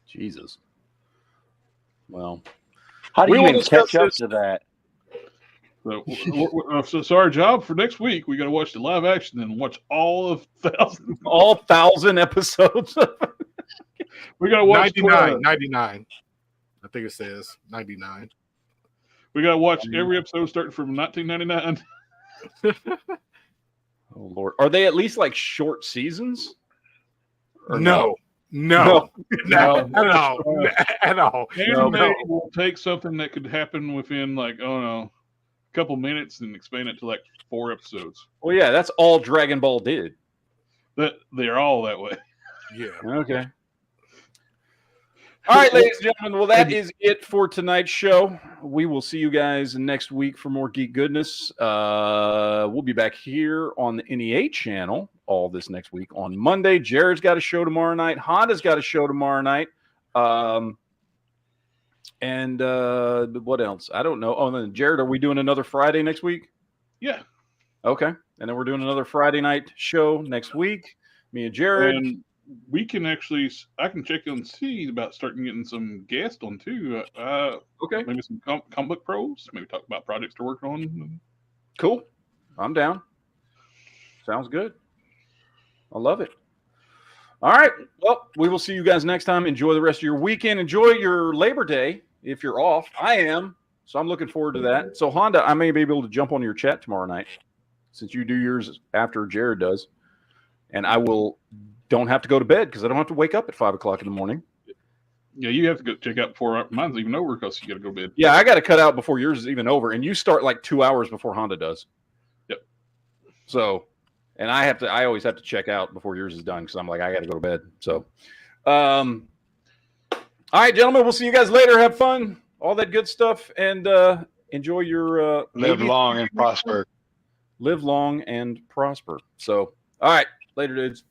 Jesus. Well, how do you even catch up to that? So our job for next week, we got to watch the live action and watch all 1,000 episodes. We got to watch 99. I think it says 99. We got to watch every episode starting from 1999. Oh Lord, are they at least like short seasons? Or no. At all. Anime will take something that could happen within a couple minutes and expand it to like 4 episodes. Well, yeah, that's all Dragon Ball did. They're all that way. Yeah. Okay. All right, ladies and gentlemen. Well, that is it for tonight's show. We will see you guys next week for more geek goodness. We'll be back here on the NEA channel all this next week on Monday. Jared's got a show tomorrow night. Honda's got a show tomorrow night. And what else? I don't know. Oh, and then Jared, are we doing another Friday next week? Yeah. Okay. And then we're doing another Friday night show next week. Me and Jared. And we can actually, I can check and see about starting getting some guests on too. Okay. Maybe some comic book pros. Maybe talk about projects they're working on. Cool. I'm down. Sounds good. I love it. All right. Well, we will see you guys next time. Enjoy the rest of your weekend. Enjoy your Labor Day if you're off. I am. So I'm looking forward to that. So Honda, I may be able to jump on your chat tomorrow night since you do yours after Jared does. And I don't have to go to bed because I don't have to wake up at 5 o'clock in the morning. Yeah, you have to go check out before mine's even over because you got to go to bed. Yeah, I got to cut out before yours is even over. And you start like 2 hours before Honda does. Yep. So, and I always have to check out before yours is done because I'm like, I got to go to bed. So, all right, gentlemen, we'll see you guys later. Have fun, all that good stuff, and enjoy your live long and prosper. Live long and prosper. So, all right, later, dudes.